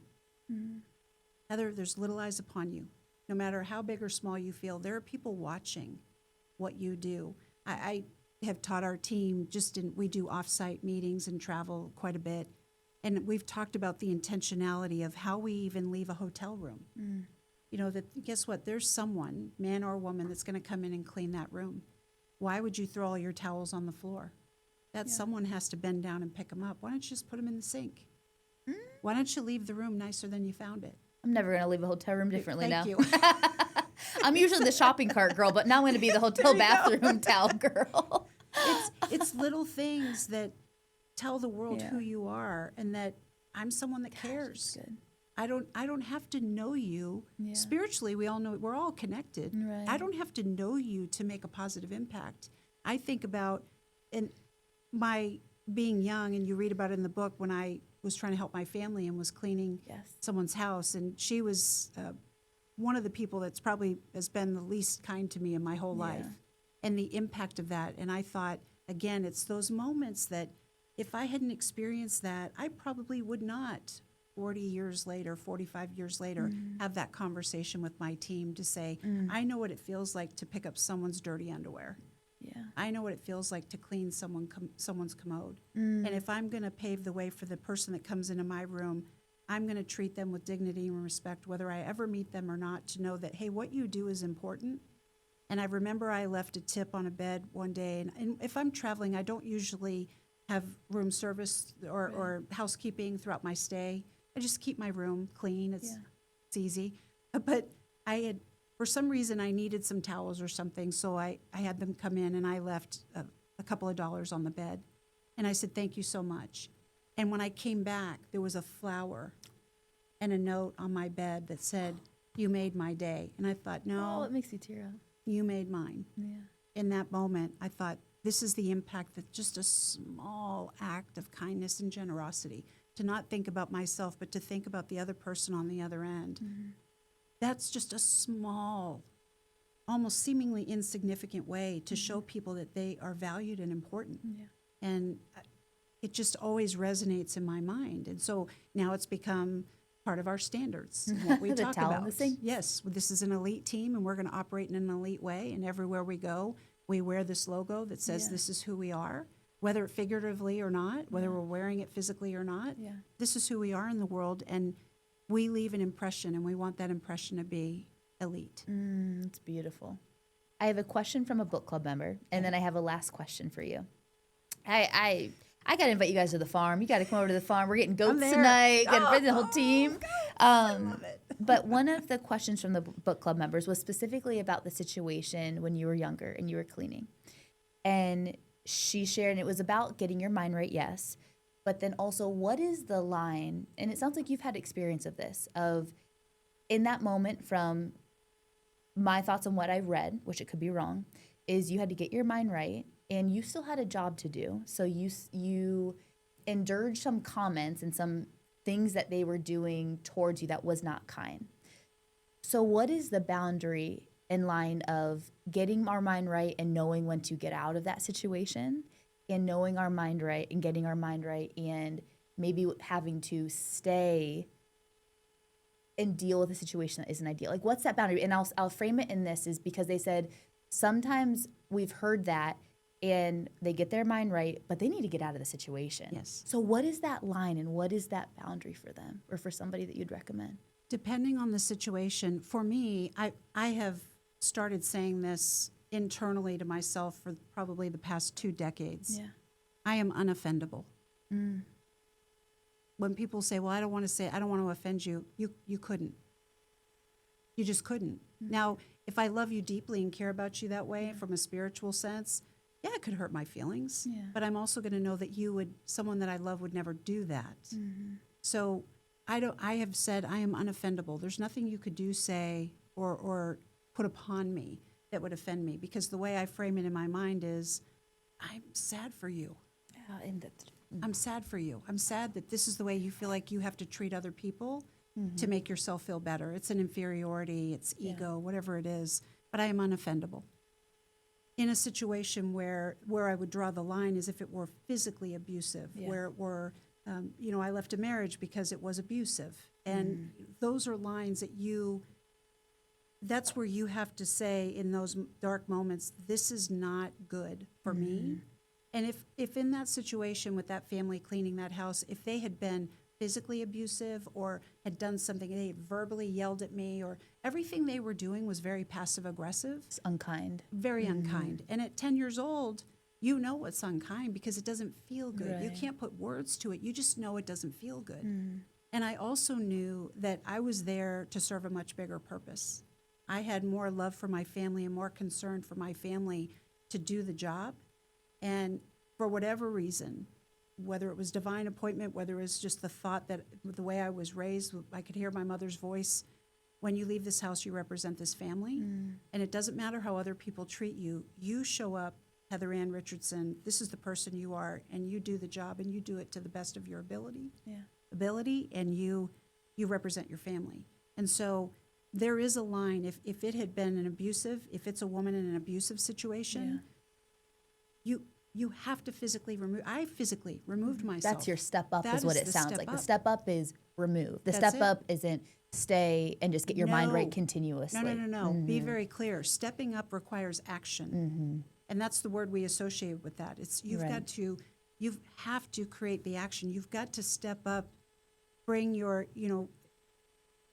Heather, there's little eyes upon you. No matter how big or small you feel, there are people watching what you do. I have taught our team, we do off-site meetings and travel quite a bit, and we've talked about the intentionality of how we even leave a hotel room. You know, that guess what? There's someone, man or woman, that's going to come in and clean that room. Why would you throw all your towels on the floor? That someone has to bend down and pick them up. Why don't you just put them in the sink? Why don't you leave the room nicer than you found it? I'm never going to leave a hotel room differently now. Thank you. I'm usually the shopping cart girl, but now I'm going to be the hotel bathroom towel girl. It's little things that tell the world Yeah. who you are and that I'm someone that cares. Good. I don't have to know you. Yeah. Spiritually, we all know we're all connected. Right. I don't have to know you to make a positive impact. I think about in my being young, and you read about it in the book when I was trying to help my family and was cleaning Yes. someone's house, and she was one of the people that's probably has been the least kind to me in my whole Yeah. life, and the impact of that. And I thought, again, it's those moments that if I hadn't experienced that, I probably would not 40 years later, 45 years later, have that conversation with my team to say, I know what it feels like to pick up someone's dirty underwear. Yeah. I know what it feels like to clean someone's commode. And if I'm going to pave the way for the person that comes into my room, I'm going to treat them with dignity and respect, whether I ever meet them or not, to know that, hey, what you do is important. And I remember I left a tip on a bed one day. And if I'm traveling, I don't usually have room service or housekeeping throughout my stay. I just keep my room clean. It's easy. But I had, for some reason, I needed some towels or something. So I had them come in and I left a couple of dollars on the bed. And I said, thank you so much. And when I came back, there was a flower and a note on my bed that said, you made my day. And I thought, no, Oh, it makes you tear up. you made mine. Yeah. In that moment, I thought, this is the impact that just a small act of kindness and generosity, to not think about myself, but to think about the other person on the other end. That's just a small, almost seemingly insignificant way to show people that they are valued and important. Yeah. And it just always resonates in my mind. And so now it's become part of our standards, what we The talk towel about. missing? Yes, this is an elite team, and we're going to operate in an elite way. And everywhere we go, we wear this logo that says Yeah. this is who we are, whether figuratively or not, whether we're wearing it physically or not. Yeah. This is who we are in the world, and we leave an impression, and we want that impression to be elite. It's beautiful. I have a question from a book club member, and then I have a last question for you. I got to invite you guys to the farm. You got to come over to the farm. We're getting goats there. tonight. Got to bring the whole team. But one of the questions from the book club members was specifically about the situation when you were younger and you were cleaning. And she shared, and it was about getting your mind right, yes. But then also, what is the line? And it sounds like you've had experience of this, of in that moment from my thoughts on what I read, which it could be wrong, is you had to get your mind right, and you still had a job to do. So you endured some comments and some things that they were doing towards you that was not kind. So what is the boundary in line of getting our mind right and knowing when to get out of that situation, and knowing our mind right and getting our mind right, and maybe having to stay and deal with a situation that isn't ideal? Like, what's that boundary? And I'll frame it in this, is because they said sometimes we've heard that and they get their mind right, but they need to get out of the situation. Yes. So what is that line, and what is that boundary for them, or for somebody that you'd recommend? Depending on the situation, for me, I have started saying this internally to myself for probably the past 2 decades. Yeah. I am unoffendable. When people say, well, I don't want to offend you, you couldn't. You just couldn't. Now, if I love you deeply and care about you that way from a spiritual sense, yeah, it could hurt my feelings. Yeah. But I'm also going to know that someone that I love would never do that. So I have said I am unoffendable. There's nothing you could do, say, or put upon me that would offend me, because the way I frame it in my mind is, I'm sad for you. And I'm sad for you. I'm sad that this is the way you feel like you have to treat other people to make yourself feel better. It's an inferiority, it's ego, whatever it is, but I am unoffendable. In a situation where I would draw the line is if it were physically abusive, where it were, I left a marriage because it was abusive. And those are lines that that's where you have to say in those dark moments, this is not good for me. And if in that situation with that family cleaning that house, if they had been physically abusive or had done something, they had verbally yelled at me, or everything they were doing was very passive aggressive, it's unkind. very unkind. And at 10 years old, you know it's unkind because it doesn't feel good. You Right. can't put words to it. You just know it doesn't feel good. And I also knew that I was there to serve a much bigger purpose. I had more love for my family and more concern for my family to do the job. And for whatever reason, whether it was divine appointment, whether it was just the thought that the way I was raised, I could hear my mother's voice, when you leave this house, you represent this family. And it doesn't matter how other people treat you. You show up, Heather Ann Richardson, this is the person you are, and you do the job, and you do it to the best of your ability. And you represent your family. And so there is a line. If it had been if it's a woman in an abusive situation, you have to physically remove. I physically removed myself. That's your step up, That is what is it the sounds step like. up. The step up is remove. The That's step it. up isn't stay and just get your mind right No. continuously. No. Be very clear. Stepping up requires action. And that's the word we associate with that. It's you have to create the action. You've got to step up, bring your,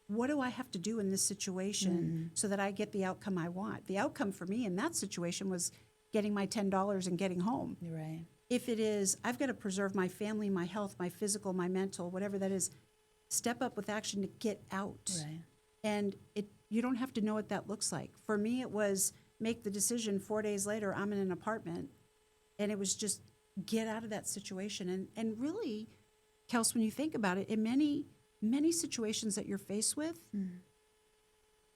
what do I have to do in this situation so that I get the outcome I want? The outcome for me in that situation was getting my $10 and getting home. Right. If it is, I've got to preserve my family, my health, my physical, my mental, whatever that is, step up with action to get out. Right. And you don't have to know what that looks like. For me, it was make the decision 4 days later, I'm in an apartment. And it was just get out of that situation. And really, Kels, when you think about it, in many situations that you're faced with,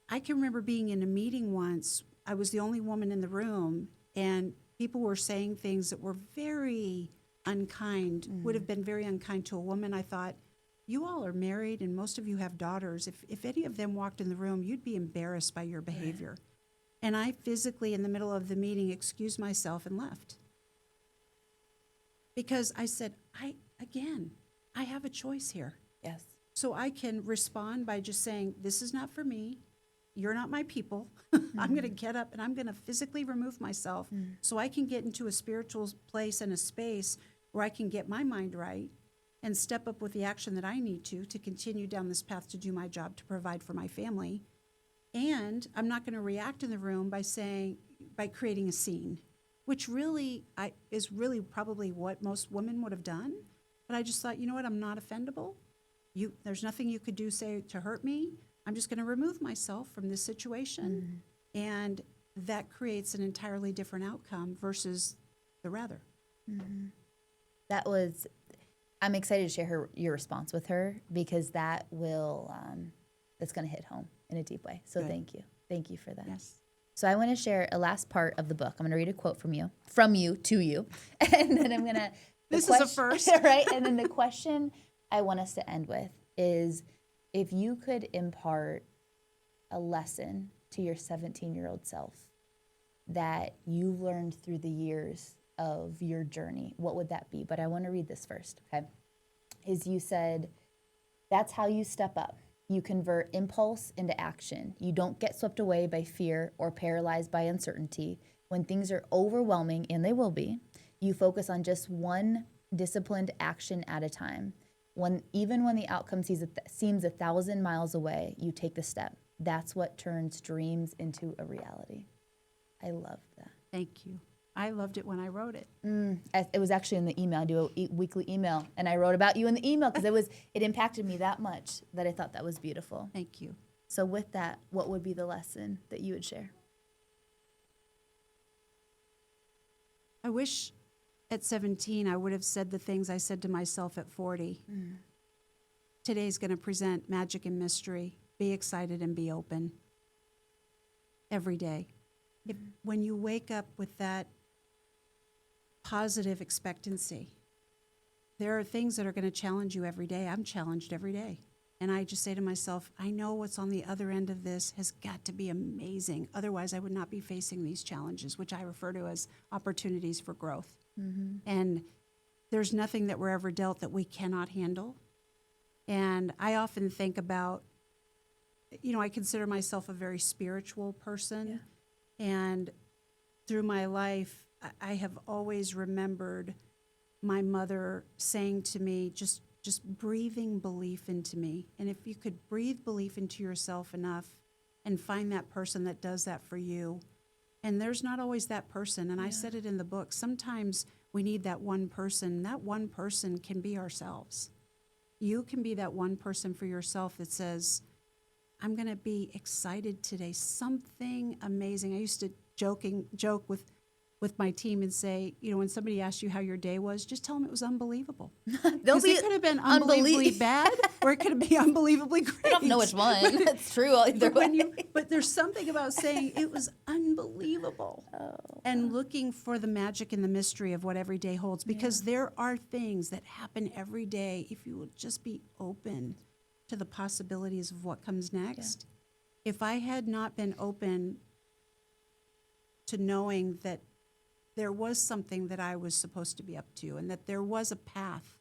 I can remember being in a meeting once. I was the only woman in the room, and people were saying things that were very unkind, would have been very unkind to a woman. I thought, you all are married and most of you have daughters. If any of them walked in the room, you'd be embarrassed by your behavior. Right. And I physically, in the middle of the meeting, excused myself and left. Because I said, I have a choice here. Yes. So I can respond by just saying, this is not for me. You're not my people. I'm going to get up and I'm going to physically remove myself so I can get into a spiritual place and a space where I can get my mind right and step up with the action that I need to continue down this path to do my job, to provide for my family. And I'm not going to react in the room by creating a scene, which really is really probably what most women would have done. But I just thought, you know what, I'm not offendable. There's nothing you could say to hurt me. I'm just going to remove myself from this situation. And that creates an entirely different outcome versus the rather. I'm excited to share your response with her, because that's going to hit home in a deep way. So Good. Thank you for that. Yes. So I want to share a last part of the book. I'm going to read a quote from you to you, and then I'm going to. This is a first. Right? And then the question I want us to end with is, if you could impart a lesson to your 17-year-old self that you've learned through the years of your journey, what would that be? But I want to read this first, okay? You said, that's how you step up. You convert impulse into action. You don't get swept away by fear or paralyzed by uncertainty. When things are overwhelming, and they will be, you focus on just one disciplined action at a time. Even when the outcome seems 1,000 miles away, you take the step. That's what turns dreams into a reality. I love that. Thank you. I loved it when I wrote it. It was actually in the email. I do a weekly email, and I wrote about you in the email because it impacted me that much that I thought that was beautiful. Thank you. So with that, what would be the lesson that you would share? I wish at 17 I would have said the things I said to myself at 40. Today's going to present magic and mystery. Be excited and be open. Every day. When you wake up with that positive expectancy, there are things that are going to challenge you every day. I'm challenged every day. And I just say to myself, I know what's on the other end of this has got to be amazing. Otherwise, I would not be facing these challenges, which I refer to as opportunities for growth. And there's nothing that we're ever dealt that we cannot handle. And I often think about, I consider myself a very spiritual person. Yeah. And through my life, I have always remembered my mother saying to me, just breathing belief into me. And if you could breathe belief into yourself enough and find that person that does that for you, and there's not always that person. And I said it in the book, sometimes we need that one person. That one person can be ourselves. you can be that one person for yourself that says, I'm going to be excited today. Something amazing. I used to joke with my team and say, when somebody asks you how your day was, just tell them it was unbelievable. Because it could have been unbelievably bad, or it could be unbelievably great. I don't know which one. That's true either way. But there's something about saying it was unbelievable and looking for the magic and the mystery of what every day holds, because there are things that happen every day if you will just be open to the possibilities of what comes next. Yeah. If I had not been open to knowing that there was something that I was supposed to be up to and that there was a path,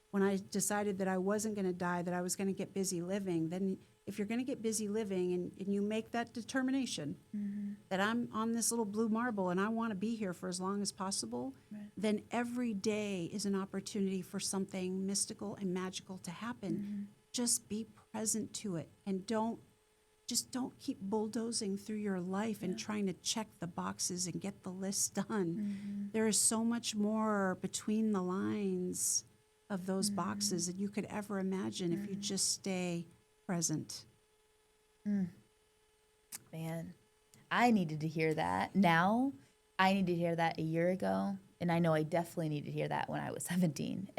when I decided that I wasn't going to die, that I was going to get busy living, then if you're going to get busy living and you make that determination that I'm on this little blue marble and I want to be here for as long as possible, then every day is an opportunity for something mystical and magical to happen. Just be present to it, and don't keep bulldozing through your life and trying to check the boxes and get the list done. There is so much more between the lines of those boxes that you could ever imagine if you just stay present. Man, I needed to hear that now. I needed to hear that a year ago, and I know I definitely needed to hear that when I was 17.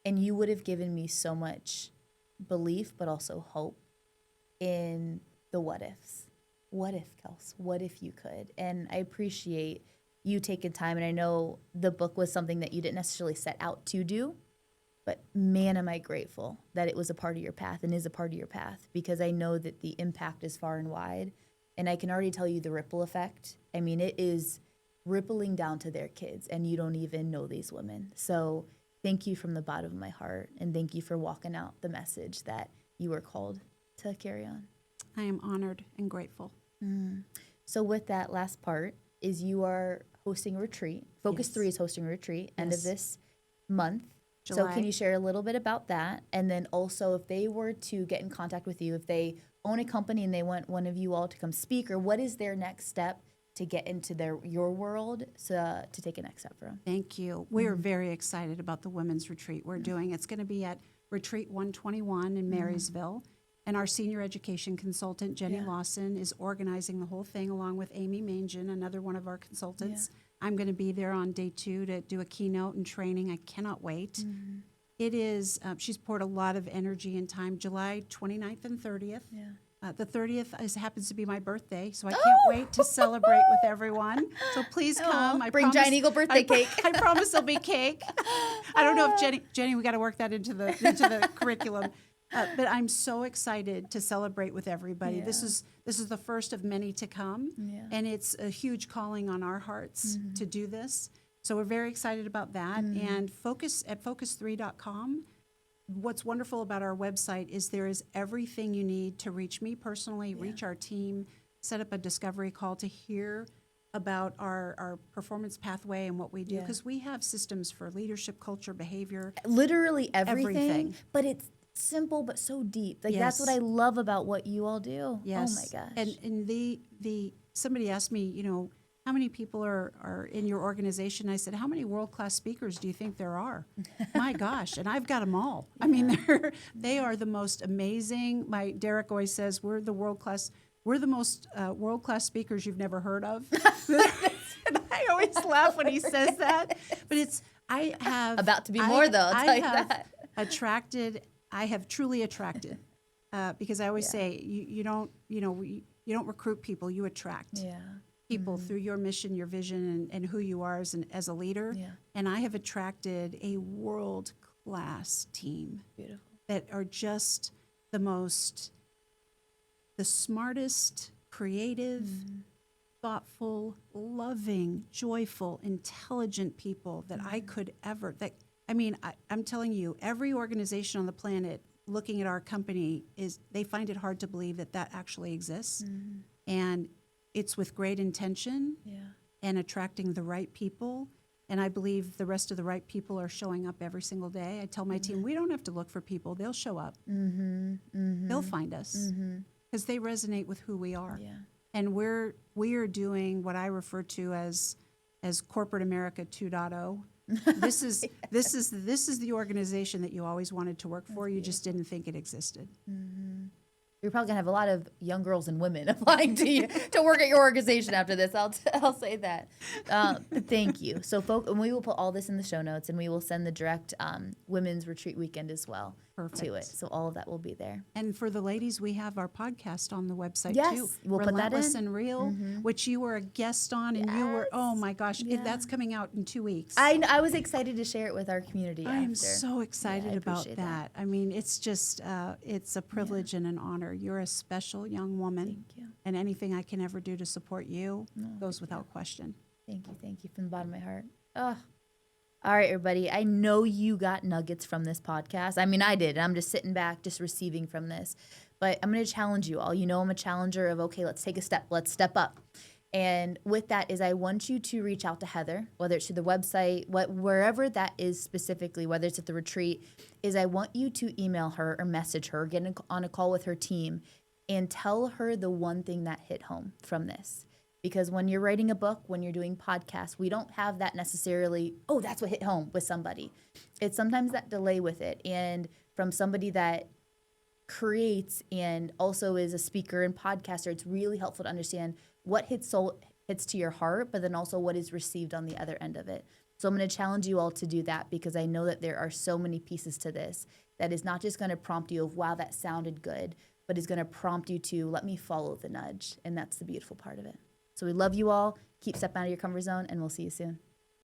And you would have given me so much belief, but also hope in the what ifs. What if, Kels? What if you could? And I appreciate you taking time. And I know the book was something that you didn't necessarily set out to do, but man, am I grateful that it was a part of your path and is a part of your path, because I know that the impact is far and wide. And I can already tell you the ripple effect. I mean, it is rippling down to their kids, and you don't even know these women. So thank you from the bottom of my heart, and thank you for walking out the message that you were called to carry on. I am honored and grateful. So with that last part is you are hosting a retreat. Focus 3 is hosting a retreat end of this month. July. So can you share a little bit about that? And then also, if they were to get in contact with you, if they own a company and they want one of you all to come speak, or what is their next step to get into your world, to take a next step for them? Thank you. We're very excited about the women's retreat we're doing. It's going to be at Retreat 121 in Marysville. And our senior education consultant, Jenny Lawson, is organizing the whole thing along with Amy Mangian, another one of our consultants. I'm going to be there on day 2 to do a keynote and training. I cannot wait. It is, she's poured a lot of energy and time. July 29th and 30th. The 30th happens to be my birthday, so I can't wait to celebrate with everyone. So please come. Bring Giant Eagle birthday cake. I promise there'll be cake. I don't know if Jenny, we got to work that into the curriculum. But I'm so excited to celebrate with everybody. This is the first of many to come, and it's a huge calling on our hearts to do this. So we're very excited about that. And focus3.com. What's wonderful about our website is there is everything you need to reach me personally, reach our team, set up a discovery call to hear about our performance pathway and what we do, because we have systems for leadership, culture, behavior. Literally everything. But it's simple but so deep. Like that's what I love about what you all do. Yes. Oh my gosh. And the somebody asked me, how many people are in your organization? I said, how many world-class speakers do you think there are? My gosh, and I've got them all. I mean, they are the most amazing. My Derek always says we're the most world-class speakers you've never heard of. And I always laugh when he says that. But I have about to be more though. I'll tell you that. I have truly attracted, because I always say you don't recruit people, you attract people through your mission, your vision, and who you are as a leader. And I have attracted a world-class team that are just the smartest, creative, thoughtful, loving, joyful, intelligent people that I could ever. I'm telling you, every organization on the planet looking at our company they find it hard to believe that actually exists. And it's with great intention and attracting the right people. And I believe the rest of the right people are showing up every single day. I tell my team, we don't have to look for people. They'll show up. They'll find us because they resonate with who we are. And we are doing what I refer to as corporate America 2.0. This is the organization that you always wanted to work for. You just didn't think it existed. You're probably gonna have a lot of young girls and women applying to you to work at your organization after this. I'll say that. Thank you. So, and we will put all this in the show notes, and we will send the direct women's retreat weekend as well to it. So all of that will be there. And for the ladies, we have our podcast on the website Yes, too. we'll put that Relentless in. and Real, which you were a guest on, and you were, oh my gosh, that's coming out in 2 weeks. I was excited to share it with our community. I am so excited about appreciate that. I mean, it's just, it's a privilege and an honor. You're a special young woman. Thank you. And anything I can ever do to support you goes without question. Thank you from the bottom of my heart. Oh. All right, everybody. I know you got nuggets from this podcast. I mean, I did. I'm just sitting back, just receiving from this. But I'm going to challenge you all. You know I'm a challenger of, okay, let's take a step. Let's step up. And with that is I want you to reach out to Heather, whether it's through the website, wherever that is specifically, whether it's at the retreat, is I want you to email her or message her, get on a call with her team, and tell her the one thing that hit home from this. Because when you're writing a book, when you're doing podcasts, we don't have that necessarily, oh, that's what hit home with somebody. It's sometimes that delay with it. And from somebody that creates and also is a speaker and podcaster, it's really helpful to understand what hits to your heart, but then also what is received on the other end of it. So I'm going to challenge you all to do that, because I know that there are so many pieces to this that is not just going to prompt you of, wow, that sounded good, but is going to prompt you to let me follow the nudge. And that's the beautiful part of it. So we love you all. Keep stepping out of your comfort zone, and we'll see you soon.